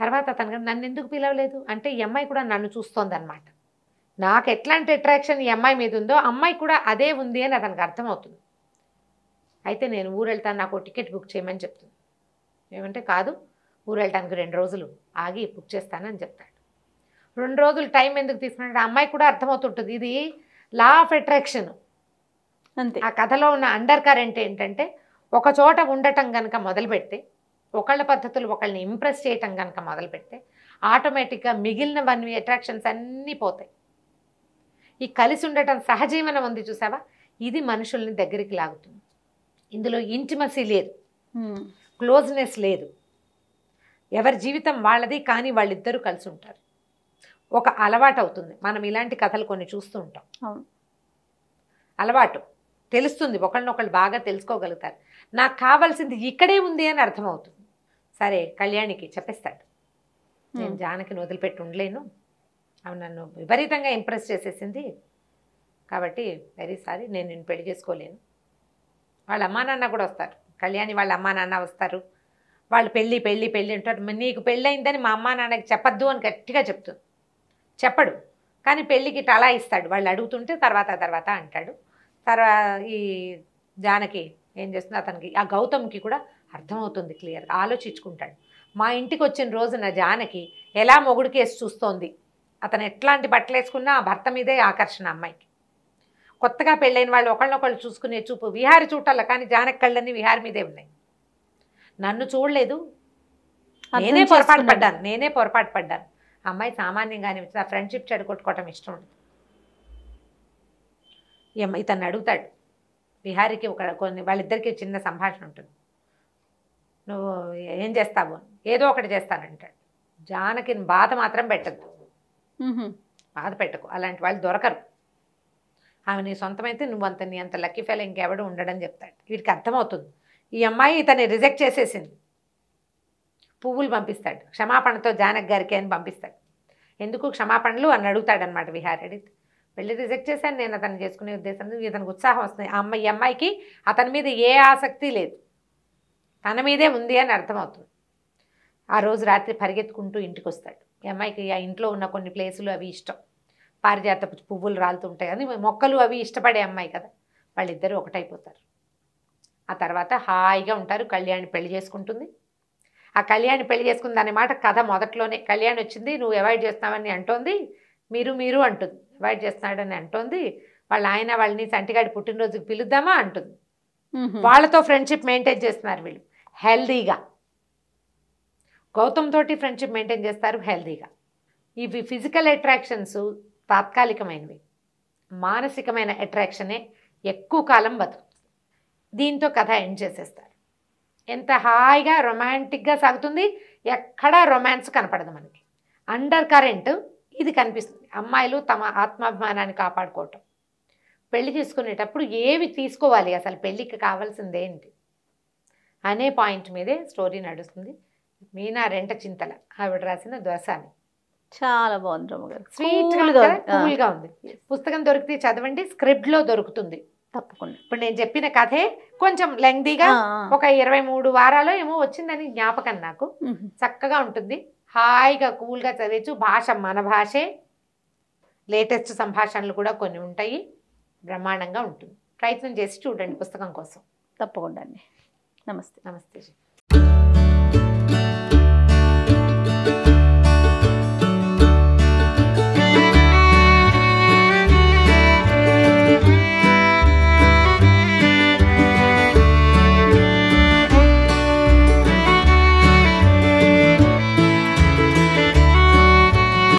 తర్వాత తనకు నన్ను ఎందుకు పిలవలేదు అంటే ఈ అమ్మాయి కూడా నన్ను చూస్తోంది అనమాట. నాకు ఎట్లాంటి అట్రాక్షన్ ఈ అమ్మాయి మీద ఉందో అమ్మాయి కూడా అదే ఉంది అని అతనికి అర్థమవుతుంది. అయితే నేను ఊరు వెళ్తాను, నాకు టికెట్ బుక్ చేయమని చెప్తుంది. ఏమంటే కాదు, ఊరు వెళ్ళటానికి 2 రోజులు ఆగి బుక్ చేస్తానని చెప్తాడు. 2 రోజులు టైం ఎందుకు తీసుకున్నాడు, అమ్మాయి కూడా అర్థమవుతుంటుంది ఇది లా ఆఫ్ అట్రాక్షన్ అంతే. ఆ కథలో ఉన్న అండర్ కరెంట్ ఏంటంటే ఒక చోట ఉండటం కనుక మొదలు పెడితే, ఒకళ్ళ పద్ధతులు ఒకళ్ళని ఇంప్రెస్ చేయటం కనుక మొదలు పెడితే ఆటోమేటిక్గా మిగిలినవన్నీ అట్రాక్షన్స్ అన్నీ పోతాయి. ఈ కలిసి ఉండటం సహజీవనం ఉంది చూసావా, ఇది మనుషుల్ని దగ్గరికి లాగుతుంది. ఇందులో ఇంటిమసీ లేదు, క్లోజ్నెస్ లేదు, ఎవరి జీవితం వాళ్ళది, కానీ వాళ్ళిద్దరూ కలిసి ఉంటారు. ఒక అలవాటు అవుతుంది. మనం ఇలాంటి కథలు కొన్ని చూస్తూ ఉంటాం. అలవాటు తెలుస్తుంది, ఒకళ్ళనొకళ్ళు బాగా తెలుసుకోగలుగుతారు. నాకు కావాల్సింది ఇక్కడే ఉంది అని అర్థమవుతుంది. సరే కళ్యాణికి చెప్పేస్తాడు, నేను జానకిని వదిలిపెట్టి ఉండలేను, ఆమె నన్ను విపరీతంగా ఇంప్రెస్ చేసేసింది, కాబట్టి వెరీ సారీ, నేను నిన్ను పెళ్లి చేసుకోలేను. వాళ్ళ అమ్మా నాన్న కూడా వస్తారు, కళ్యాణి వాళ్ళ అమ్మా నాన్న వస్తారు. వాళ్ళు పెళ్ళి పెళ్ళి పెళ్ళి అంటారు. నీకు పెళ్ళయిందని మా అమ్మా నాన్నకి చెప్పద్దు అని గట్టిగా చెప్తుంది. చెప్పడు, కానీ పెళ్ళికి టలా ఇస్తాడు. వాళ్ళు అడుగుతుంటే తర్వాత తర్వాత అంటాడు. ఈ జానకి ఏం చేస్తుంది, అతనికి ఆ గౌతమ్కి కూడా అర్థమవుతుంది, క్లియర్గా ఆలోచించుకుంటాడు. మా ఇంటికి వచ్చిన రోజున జానకి ఎలా మొగుడికి వేసి చూస్తోంది, అతను ఎట్లాంటి బట్టలు వేసుకున్నా ఆ భర్త మీదే ఆకర్షణ అమ్మాయికి. కొత్తగా పెళ్ళైన వాళ్ళు ఒకళ్ళనొకళ్ళు చూసుకునే చూపు విహారి చూడాల, కానీ జానకి కళ్ళన్నీ విహారి మీదే ఉన్నాయి. నన్ను చూడలేదు, నేనే పొరపాటు పడ్డాను. అమ్మాయి సామాన్యంగానే వచ్చింది, ఆ ఫ్రెండ్షిప్ చెడగొట్టుకోవటం ఇష్టం ఉండదు. ఇతన్ని అడుగుతాడు విహారికి, వాళ్ళిద్దరికీ చిన్న సంభాషణ ఉంటుంది. నువ్వు ఏం చేస్తావు, ఏదో ఒకటి చేస్తానంటాడు. జానకిని బాధ మాత్రం పెట్టద్దు, బాధ పెట్టకు, అలాంటి వాళ్ళు దొరకరు. ఆమె నీ సొంతమైతే నీ అంత లక్కీ ఫెయిల్ ఇంకెవడు ఉండడని చెప్తాడు. వీడికి అర్థమవుతుంది ఈ అమ్మాయి ఇతన్ని రిజెక్ట్ చేసేసింది. పువ్వులు పంపిస్తాడు, క్షమాపణతో జానకి గారికి అని పంపిస్తాడు. ఎందుకు క్షమాపణలు అని అడుగుతాడనమాట విహారి. అడిగితే వెళ్ళి రిజెక్ట్ చేశాను, నేను అతను చేసుకునే ఉద్దేశం, ఇతనికి ఉత్సాహం వస్తుంది. ఈ అమ్మాయికి అతని మీద ఏ ఆసక్తి లేదు, తన మీదే ఉంది అని అర్థమవుతుంది. ఆ రోజు రాత్రి పరిగెత్తుకుంటూ ఇంటికి వస్తాడు. ఈ అమ్మాయికి ఆ ఇంట్లో ఉన్న కొన్ని ప్లేసులు అవి ఇష్టం, పారిజాత పువ్వులు రాలుతుంటాయి అని, మొక్కలు అవి ఇష్టపడే అమ్మాయి కదా. వాళ్ళిద్దరూ ఒకటైపోతారు. ఆ తర్వాత హాయిగా ఉంటారు. కళ్యాణి పెళ్లి చేసుకుంటుంది. ఆ కళ్యాణి పెళ్లి చేసుకుంది అనే మాట కథ మొదట్లోనే. కళ్యాణి వచ్చింది, నువ్వు అవాయిడ్ చేస్తావని అంటోంది, మీరు అంటుంది, అవాయిడ్ చేస్తున్నాడని అంటోంది. వాళ్ళ వాళ్ళని సంటిగాడి పుట్టినరోజుకి పిలుద్దామా అంటుంది. వాళ్ళతో ఫ్రెండ్షిప్ మెయింటైన్ చేస్తున్నారు వీళ్ళు హెల్దీగా. గౌతమ్ తోటి ఫ్రెండ్షిప్ మెయింటైన్ చేస్తారు హెల్దీగా. ఇవి ఫిజికల్ అట్రాక్షన్స్ తాత్కాలికమైనవి, మానసికమైన అట్రాక్షనే ఎక్కువ కాలం బతుకుతుంది. దీంతో కథ ఎండ్ చేసేస్తారు. ఎంత హాయిగా రొమాంటిక్గా సాగుతుంది, ఎక్కడా రొమాన్స్ కనపడదు మనకి. అండర్ కరెంట్ ఇది కనిపిస్తుంది. అమ్మాయిలు తమ ఆత్మాభిమానాన్ని కాపాడుకోవటం, పెళ్లి చేసుకునేటప్పుడు ఏవి తీసుకోవాలి, అసలు పెళ్ళికి కావాల్సింది ఏంటి అనే పాయింట్ మీదే స్టోరీ నడుస్తుంది. మీనా రెంట చింతల ఆవిడ రాసిన దోసాని. చాలా బాగుంది రమ్మగారు, కూల్గా ఉంది. పుస్తకం దొరికితే చదవండి, స్క్రిప్ట్లో దొరుకుతుంది తప్పకుండా. ఇప్పుడు నేను చెప్పిన కథే కొంచెం లెంగ్దీగా ఒక 23 వారాలు ఏమో వచ్చిందని జ్ఞాపకం నాకు. చక్కగా ఉంటుంది, హాయిగా కూల్గా చదివచ్చు. భాష మన భాషే, లేటెస్ట్ సంభాషణలు కూడా కొన్ని ఉంటాయి, బ్రహ్మాండంగా ఉంటుంది. ప్రయత్నం చేసి చూడండి పుస్తకం కోసం. తప్పకుండా అండి. నమస్తే. నమస్తే.